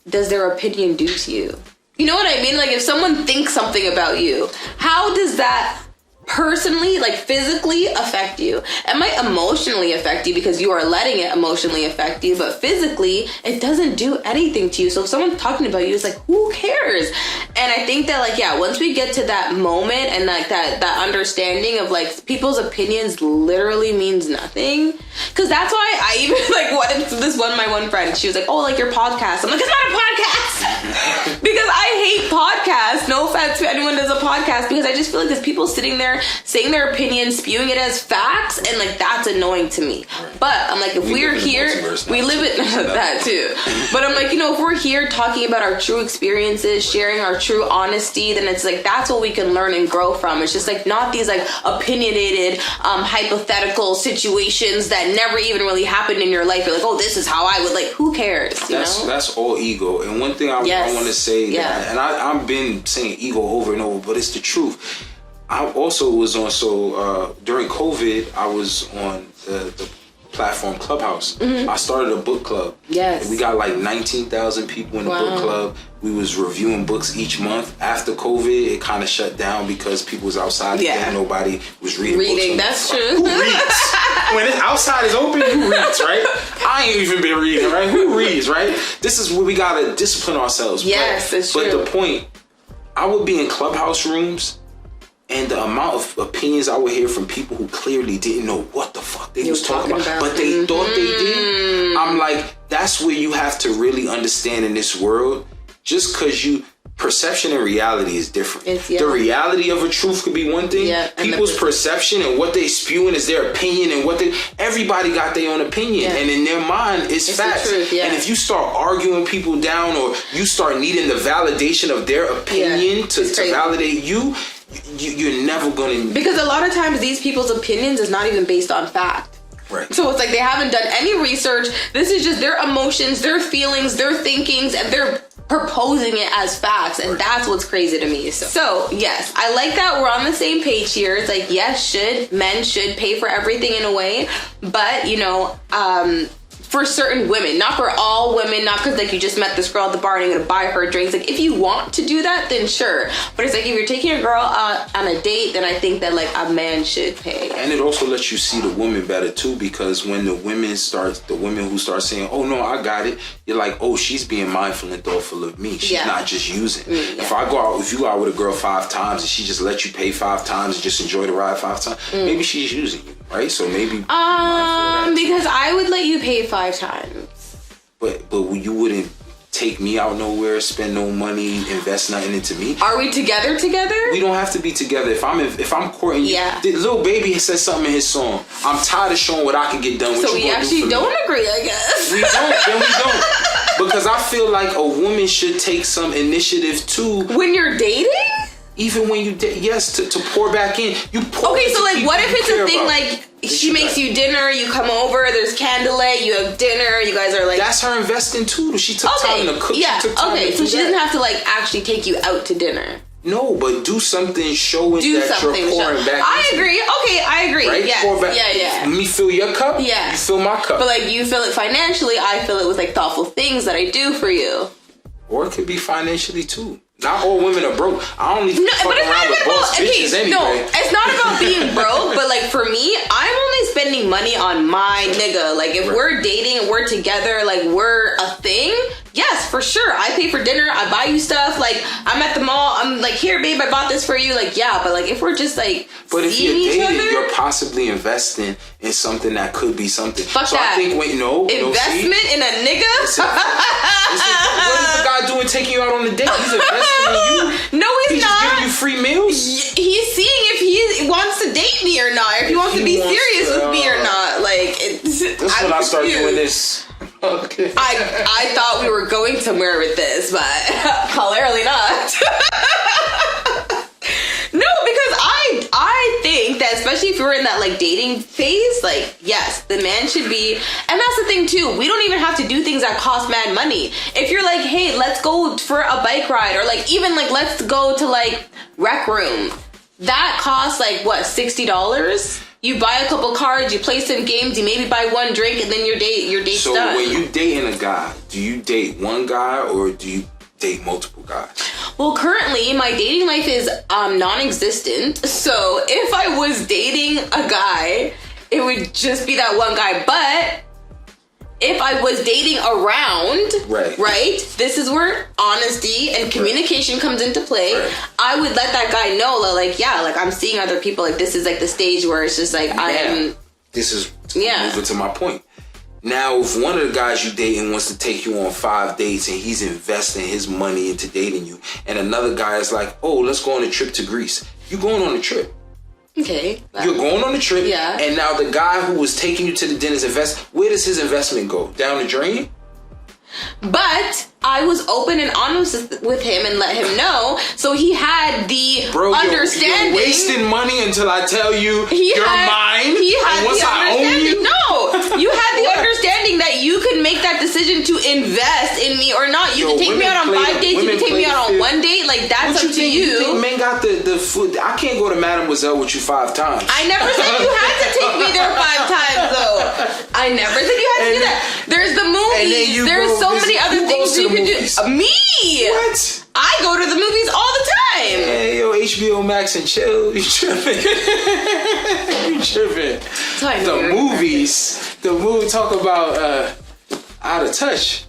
does their opinion do to you? You know what I mean? Like, if someone thinks something about you, how does that personally, like physically affect you? It might emotionally affect you because you are letting it emotionally affect you, but physically, it doesn't do anything to you. So if someone's talking about you, it's like, who cares? And I think that, like, yeah, once we get to that moment and like that understanding of like people's opinions literally means nothing. Because that's why I even like my one friend, she was like, oh, like your podcast. I'm like, it's not a podcast. Because I hate podcasts. No offense to anyone who does a podcast, because I just feel like there's people sitting there saying their opinion, spewing it as facts, and like that's annoying to me. But I'm like, if we're here, we live it that too. But I'm like, you know, if we're here talking about our true experiences, sharing our true honesty, then it's like that's what we can learn and grow from. It's just like not these like opinionated, hypothetical situations that never even really happened in your life. You're like, oh, this is how I would, like, who cares? That's all ego. And one thing I want to say, that, and I've been saying ego over and over, but it's the truth. I also was on, during COVID, I was on the platform Clubhouse. I started a book club. Yes. We got like 19,000 people in the book club. We was reviewing books each month. After COVID, it kind of shut down because people was outside again. Nobody was reading books. That's true. Who reads? When it's outside is open, who reads, right? I ain't even been reading, right? Who reads, right? This is where we gotta discipline ourselves. Yes, it's true. But the point, I would be in Clubhouse rooms, and the amount of opinions I would hear from people who clearly didn't know what the fuck they was talking about, but they thought they did. I'm like, that's where you have to really understand in this world. Just because perception and reality is different. Yeah. The reality of a truth could be one thing. Yeah, People's perception and what they spewing is their opinion, and everybody got their own opinion, and in their mind it's facts. The truth, And if you start arguing people down, or you start needing the validation of their opinion to validate you're never gonna. Because a lot of times these people's opinions is not even based on fact. Right. So it's like they haven't done any research. This is just their emotions, their feelings, their thinkings, and they're proposing it as facts, and that's what's crazy to me. So yes, I like that we're on the same page here. It's like, yes, men should pay for everything in a way, but for certain women, not for all women, not because like you just met this girl at the bar and you're gonna buy her drinks. Like if you want to do that, then sure. But it's like if you're taking a girl on a date, then I think that like a man should pay. And it also lets you see the woman better too, because when the women who start saying, "Oh no, I got it," you're like, "Oh, she's being mindful and thoughtful of me. She's not just using." If you go out with a girl 5 times and she just let you pay 5 times and just enjoy the ride 5 times, maybe she's using you, right? So maybe because I would let you pay 5 times. But you wouldn't take me out nowhere, spend no money, invest nothing into me. Are we together? We don't have to be together. If I'm courting you, the Lil Baby said something in his song. I'm tired of showing what I can get done with. So we actually don't agree, I guess. We don't. Because I feel like a woman should take some initiative too. When you're dating? Even when you to pour back in. You pour. Okay, so like, what if it's a thing like she makes you dinner, you come over, there's candlelit, you have dinner, you guys are like. That's her investing too. She took time to cook. Yeah. She took time to so do she that. doesn't have to like actually take you out to dinner. No, but do something showing that you're pouring back. I agree. Okay, I agree. Right? Yes. Pour back. Yeah. Me fill your cup. Yeah. You fill my cup. But like you fill it financially, I fill it with like thoughtful things that I do for you. Or it could be financially too. Not all women are broke. I only fuck around with boss bitches anyway. No, it's not about being broke, but like for me, I'm only spending money on my nigga. Like if we're dating and we're together, like we're a thing, yes, for sure. I pay for dinner, I buy you stuff. Like I'm at the mall, I'm like, here babe, I bought this for you. Like yeah, but like if we're just like but if you're dating, you're possibly investing in something that could be something. Fuck that. I think investment in a nigga? What is the guy doing taking you out on a date? He's investing in you. No, he's not. Just giving you free meals? He's seeing if he wants to date me or not, if he wants to be serious with me or not. Like it's that's when I start doing this. Okay. I thought we were going somewhere with this, but clearly not. No, because I think that especially if you're in that like dating phase, like yes, the man should be, and that's the thing too. We don't even have to do things that cost mad money. If you're like, hey, let's go for a bike ride, or like even like let's go to like Rec Room, that costs like what, $60? You buy a couple cards, you play some games, you maybe buy one drink, and then your date's so done. So when you dating a guy, do you date one guy or do you date multiple guys? Well, currently my dating life is non-existent. So if I was dating a guy, it would just be that one guy. But if I was dating around, right, this is where honesty and communication comes into play. Right. I would let that guy know that, like, yeah, like I'm seeing other people. Like this is like the stage where it's just like This is moving to my point. Now, if one of the guys you dating wants to take you on 5 dates and he's investing his money into dating you, and another guy is like, oh, let's go on a trip to Greece. You going on a trip. Okay. You're going on a trip. Yeah. And now the guy who was taking you to the dinner's where does his investment go? Down the drain? But I was open and honest with him and let him know, so he had the understanding. You're wasting money until I tell you you're mine. He had once the I own you. No, you had the understanding that you could make that decision to invest in me or not. You can take me out on 5 dates. You can take me out on 1 date. Like that's up to you. You think men got the food? I can't go to Mademoiselle with you 5 times. I never said you had to take me there 5 times though. I never said you had to do that. There's the movies. There's so many other things you can do. Me? What? I go to the movies all the time. Hey, yo, HBO Max and chill. You tripping? You tripping? The movie talk about out of touch.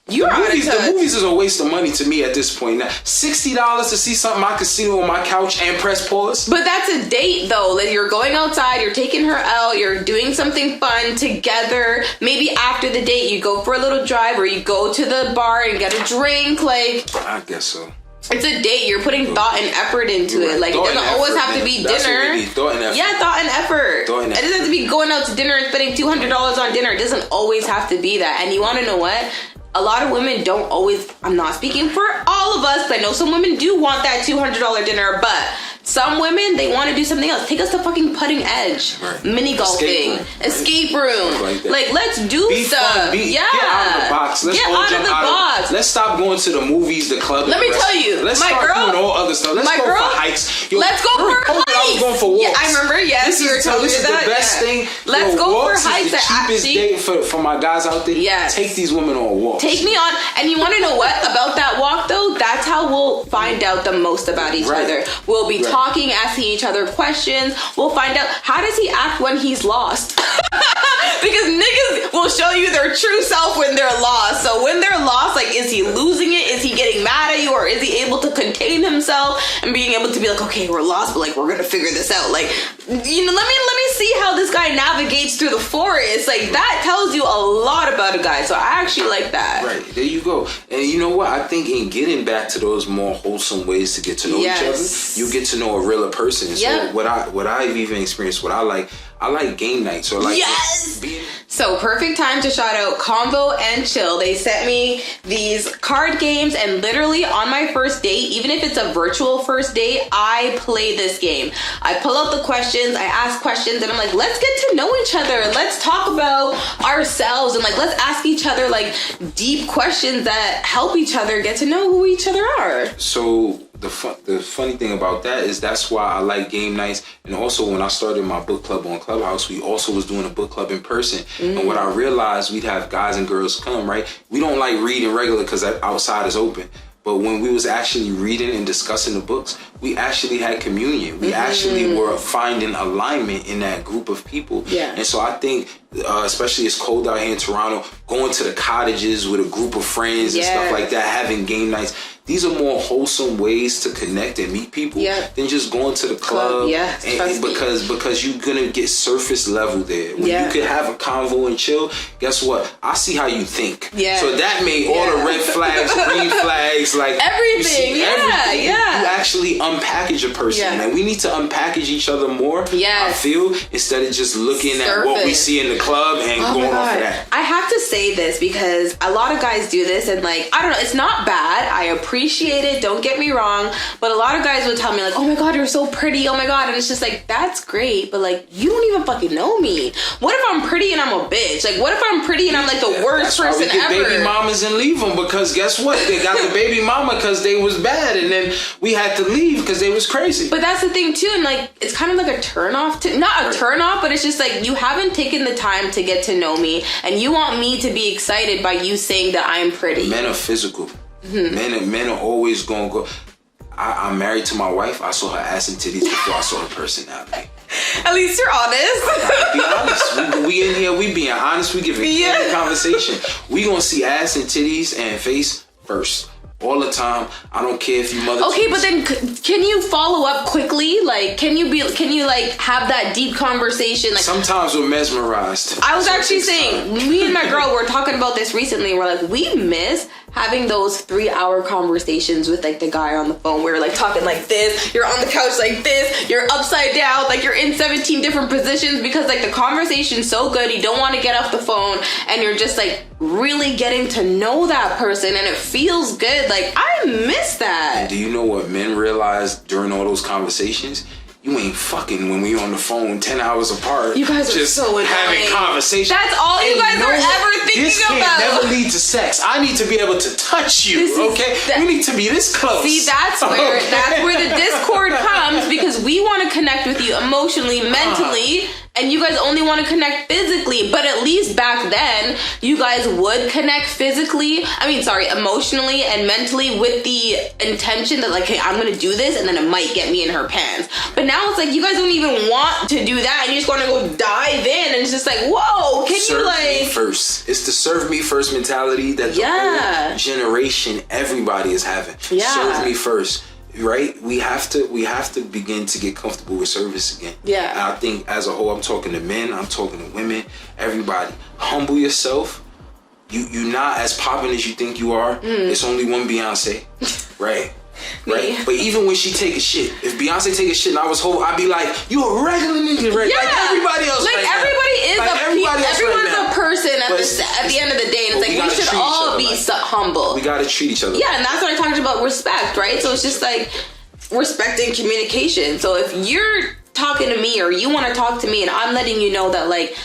You're out of touch. The movies is a waste of money to me at this point. Now, $60 to see something I can see on my couch and press pause. But that's a date though. Like you're going outside, you're taking her out, you're doing something fun together. Maybe after the date you go for a little drive or you go to the bar and get a drink. Like I guess so. It's a date. You're putting thought and effort into it. Like, it doesn't always have to be dinner. Thought and effort. Yeah, thought and effort. It doesn't have to be going out to dinner and spending $200 on dinner. It doesn't always have to be that. And you want to know what? A lot of women don't always, I'm not speaking for all of us, but I know some women do want that $200 dinner, but some women, they want to do something else. Take us to fucking Putting Edge, mini golfing, escape room. Like, let's do stuff. Get out of the box. Let's get out of the box. Let's stop going to the movies, the club. Let me tell you, let's start doing all other stuff. Let's go for hikes. Let's go for hikes. I was going for walks. Yeah, I remember. Yes, you were telling me that. This is the best thing. Let's go for hikes. The cheapest date for my guys out there. Yes. Take these women on walks. Take me on. And you want to know what about that walk though? That's how we'll find out the most about each other. We'll be talking, asking each other questions. We'll find out how does he act when he's lost. Because niggas will show you their true self when they're lost. So when they're lost, like, is he losing it? Is he getting mad at you? Or is he able to contain himself and being able to be like, okay, we're lost, but like, we're gonna figure this out. Like, you know, let me see how this guy navigates through the forest. Like, that tells you a lot about a guy. So I actually like that. Right, there you go. And you know what? I think in getting back to those more wholesome ways to get to know each other, you get to know a realer person. So what I've even experienced, what I like game night. So like So perfect time to shout out Convo and Chill. They sent me these card games, and literally on my first date, even if it's a virtual first date, I play this game. I pull out the questions, I ask questions, and I'm like, let's get to know each other. Let's talk about ourselves, and like, let's ask each other like deep questions that help each other get to know who each other are. So the funny thing about that is that's why I like game nights. And also when I started my book club on Clubhouse, we also was doing a book club in person. And what I realized, we'd have guys and girls come, right? We don't like reading regular because outside is open. But when we was actually reading and discussing the books, we actually had communion. We actually were finding alignment in that group of people. Yeah. And so I think, especially it's cold out here in Toronto, going to the cottages with a group of friends and stuff like that, having game nights. These are more wholesome ways to connect and meet people than just going to the club. And because you're gonna get surface level there. When you could have a convo and chill, guess what? I see how you think. So that made all the red flags, green flags, like everything. You actually unpackage a person, and we need to unpackage each other more. I feel, instead of just looking at what we see in the club and going off of that. I have to say this because a lot of guys do this, and like, I don't know, it's not bad. I appreciate it, don't get me wrong, but a lot of guys would tell me like, oh my god, you're so pretty, oh my god, and it's just like, that's great, but like, you don't even fucking know me. What if I'm pretty and I'm a bitch? Like, what if I'm pretty and I'm like the worst person ever? Baby mamas and leave them, because guess what? They got the baby mama because they was bad, and then we had to leave because they was crazy. But that's the thing too, and like, it's kind of like a turn off to, not a turn off, but it's just like, you haven't taken the time to get to know me, and you want me to be excited by you saying that I'm pretty. Men are physical. Men are always gonna go. I'm married to my wife. I saw her ass and titties before I saw her personality. At least you're honest. Be honest. We in here. We being honest. We giving candid conversation. We gonna see ass and titties and face first. All the time. I don't care if you mother. Okay, but then can you follow up quickly? Like, can you like have that deep conversation? Like, sometimes we're mesmerized. I was actually saying, me and my girl were talking about this recently. We're like, we miss having those 3-hour conversations with like the guy on the phone. We're like talking like this, you're on the couch like this, you're upside down, like you're in 17 different positions, because like the conversation's so good, you don't want to get off the phone, and you're just like really getting to know that person, and it feels good. Like, I miss that. And do you know what men realize during all those conversations? You ain't fucking when we on the phone 10 hours apart. You guys are just so annoying. Having conversations. That's all you guys are ever thinking this about. This can't never lead to sex. I need to be able to touch you, okay? We need to be this close. See, that's where the discord comes, because we want to connect with you emotionally, mentally, and you guys only want to connect physically. But at least back then, you guys would connect emotionally and mentally, with the intention that like, hey, I'm gonna do this, and then it might get me in her pants. But now it's like, you guys don't even want to do that, and you just want to go dive in, and it's just like, whoa, can you like... Serve me first. It's the serve me first mentality that the whole generation, everybody is having. Serve me first. Right? We have to begin to get comfortable with service again. And I think as a whole, I'm talking to men, I'm talking to women, everybody. Humble yourself. You're not as popping as you think you are. It's only one Beyonce, right? Right? But even when she take a shit, if Beyonce take a shit and I was whole, I'd be like, you a regular nigga, right? Yeah. Like everybody else. Like right everybody now. is like everyone's a person at the end of the day. And it's like we should all be humble. We gotta treat each other. Yeah, and that's what I talked about, respect, right? So it's just like respecting communication. So if you're talking to me or you want to talk to me and I'm letting you know that like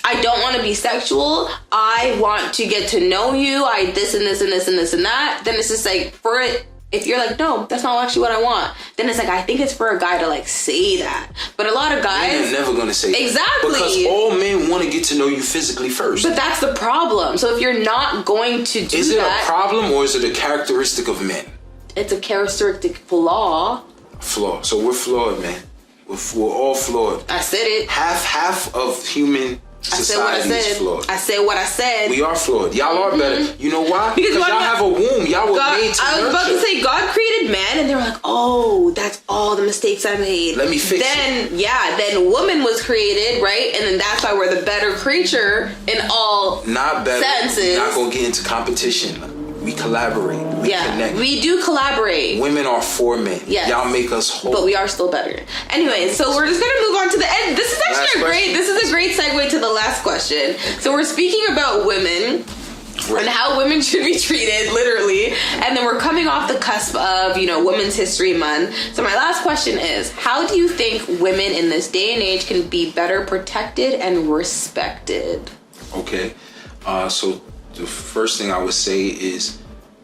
I don't want to be sexual, I want to get to know you, I this and this and this and this and that, then it's just like for it, if you're like, no, that's not actually what I want, then it's like, I think it's for a guy to like say that. But a lot of guys, men are never gonna say exactly that. Because all men want to get to know you physically first. But that's the problem. So if you're not going to do that, is it a problem or is it a characteristic of men? It's a characteristic flaw. Flaw. So we're flawed, man. We're all flawed. I said it. Half of human society is flawed. I said what I said. We are flawed. Y'all are better. You know why? Because y'all have a womb. Y'all were made to I was about to say God created man, and they were like, "Oh, that's all the mistakes I made. Let me fix it." Then woman was created, right? And then that's why we're the better creature in all not better senses. We're not gonna get into competition. We collaborate. We connect. We do collaborate. Women are for men. Yes. Y'all make us whole. But we are still better. Anyway, so we're just going to move on to the end. This is actually this is a great segue to the last question. So we're speaking about women. Right. And how women should be treated, literally. And then we're coming off the cusp of, Women's History Month. So my last question is, how do you think women in this day and age can be better protected and respected? Okay. So the first thing I would say is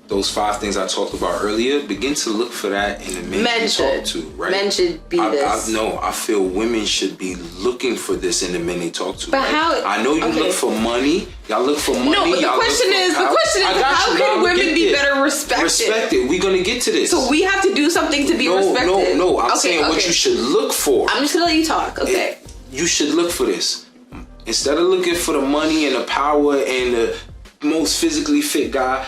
those 5 things I talked about earlier, begin to look for that in the men you talk to, right? Men should be this. I feel women should be looking for this in the men they talk to. But right? how? I know you look for money. Y'all look for money. No, but the question is, how can women be better respected? Respected. We're going to get to this. So we have to do something to be respected. No. I'm saying what you should look for. I'm just going to let you talk. Okay. You should look for this. Instead of looking for the money and the power and the most physically fit guy,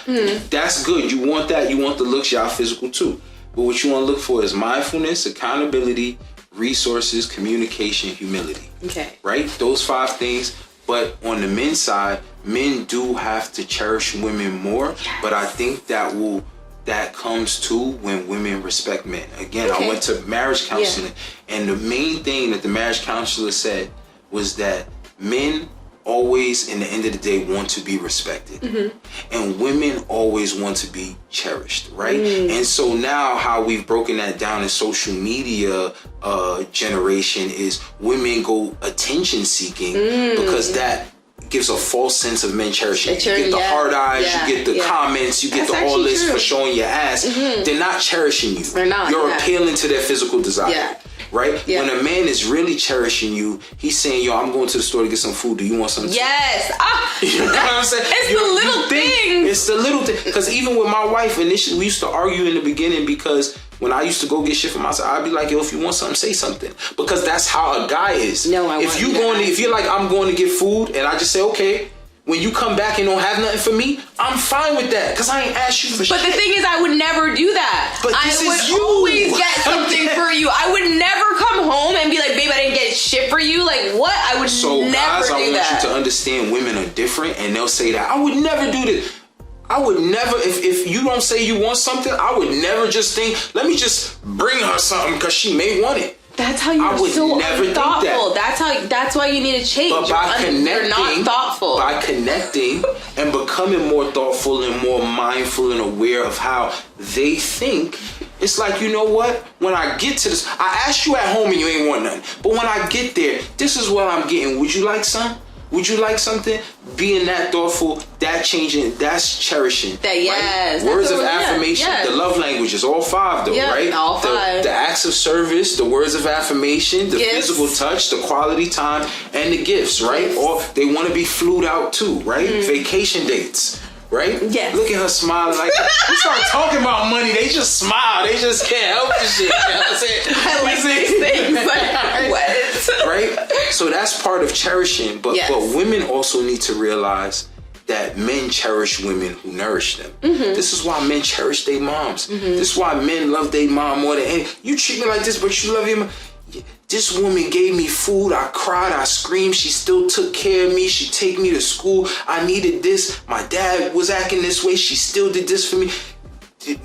that's good. You want that. You want the looks. Y'all physical too. But what you want to look for is mindfulness, accountability, resources, communication, humility. Okay. Right? Those 5 things. But on the men's side, men do have to cherish women more. Yes. But I think that comes to when women respect men. Again, I went to marriage counseling, and the main thing that the marriage counselor said was that men always, in the end of the day, want to be respected. And women always want to be cherished, right? And so now how we've broken that down in social media generation is women go attention seeking because that gives a false sense of men cherishing. You get the hard eyes, you get the comments, you get the all this for showing your ass. They're not cherishing you. They're not. You're appealing to their physical desire. Yeah. Right? Yeah. When a man is really cherishing you, he's saying, yo, I'm going to the store to get some food. Do you want something? Yes. You know what I'm saying? It's the little thing. It's the little thing. Because even with my wife, initially, we used to argue in the beginning because when I used to go get shit for myself, I'd be like, yo, if you want something, say something. Because that's how a guy is. No, if you're like, I'm going to get food, and I just say, okay. When you come back and don't have nothing for me, I'm fine with that because I ain't asked you for shit. But the thing is, I would never do that. But I would always get something for you. I would never come home and be like, babe, I didn't get shit for you. Like, what? I would never do that. So, guys, I want you to understand women are different, and they'll say that. I would never do this. I would never, if you don't say you want something, I would never just think, let me just bring her something because she may want it. That's how you're so thoughtful. That's why you need to change. But by connecting, you're not thoughtful. By connecting and becoming more thoughtful and more mindful and aware of how they think, it's like, you know what? When I get to this, I asked you at home and you ain't want nothing. But when I get there, this is what I'm getting. Would you like some? Would you like something? Being that thoughtful, that changing, that's cherishing. That, yes. Right? Words of affirmation, the love languages, all 5 though, right? All 5. The acts of service, the words of affirmation, the physical touch, the quality time, and the gifts, right? Or they want to be flued out too, right? Vacation dates. Right? Yes. Look at her smiling like we start talking about money, they just smile. They just can't help this shit. You know what I'm saying? I like these things. Like, what? Right? So that's part of cherishing. But women also need to realize that men cherish women who nourish them. This is why men cherish their moms. This is why men love their mom more than any. You treat me like this, but you love your mom. This woman gave me food. I cried. I screamed. She still took care of me. She take me to school. I needed this. My dad was acting this way. She still did this for me.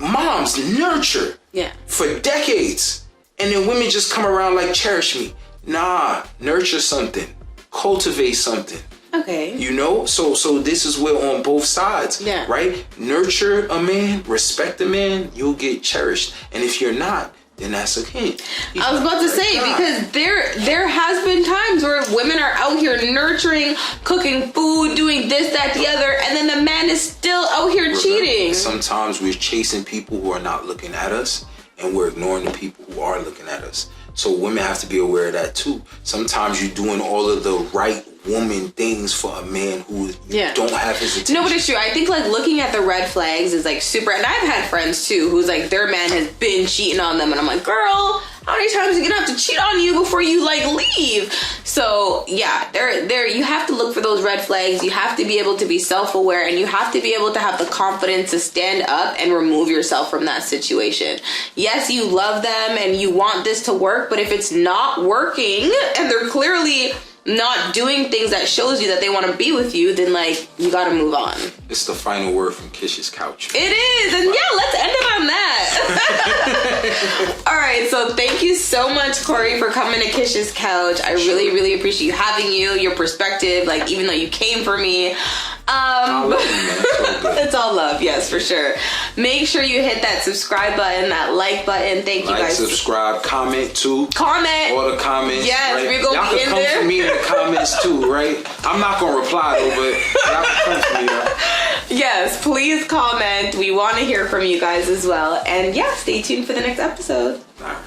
moms nurture for decades, and then women just come around like, cherish me. Nah, nurture something, cultivate something. Okay. You know, so this is where on both sides, right? Nurture a man, respect a man, you'll get cherished. And if you're not, then that's a hint. I was about to say, because there has been times where women are out here nurturing, cooking food, doing this, that, the other, and then the man is still out here cheating. Sometimes we're chasing people who are not looking at us, and we're ignoring the people who are looking at us. So women have to be aware of that too. Sometimes you're doing all of the right woman things for a man who don't have his attention. No, but it's true. I think like looking at the red flags is like super, and I've had friends too who's like their man has been cheating on them, and I'm like, girl, how many times are you gonna have to cheat on you before you like leave? So yeah, there you have to look for those red flags. You have to be able to be self-aware, and you have to be able to have the confidence to stand up and remove yourself from that situation. Yes, you love them and you want this to work, but if it's not working and they're clearly not doing things that shows you that they want to be with you, then like you gotta move on. It's the final word from Kish's couch. It is, and let's end it on that. All right, so thank you so much, Korrie, for coming to Kish's couch. I really, really appreciate having you, your perspective, like even though you came for me. It's all love, yes, for sure. Make sure you hit that subscribe button, that like button. Thank you guys. Subscribe, comment too. Comment. All the comments. Yes, right? we're gonna be in there. Y'all can come for me in the comments too, right? I'm not gonna reply though, but y'all can come for me though. Yes, please comment. We want to hear from you guys as well. And yeah, stay tuned for the next episode. All right.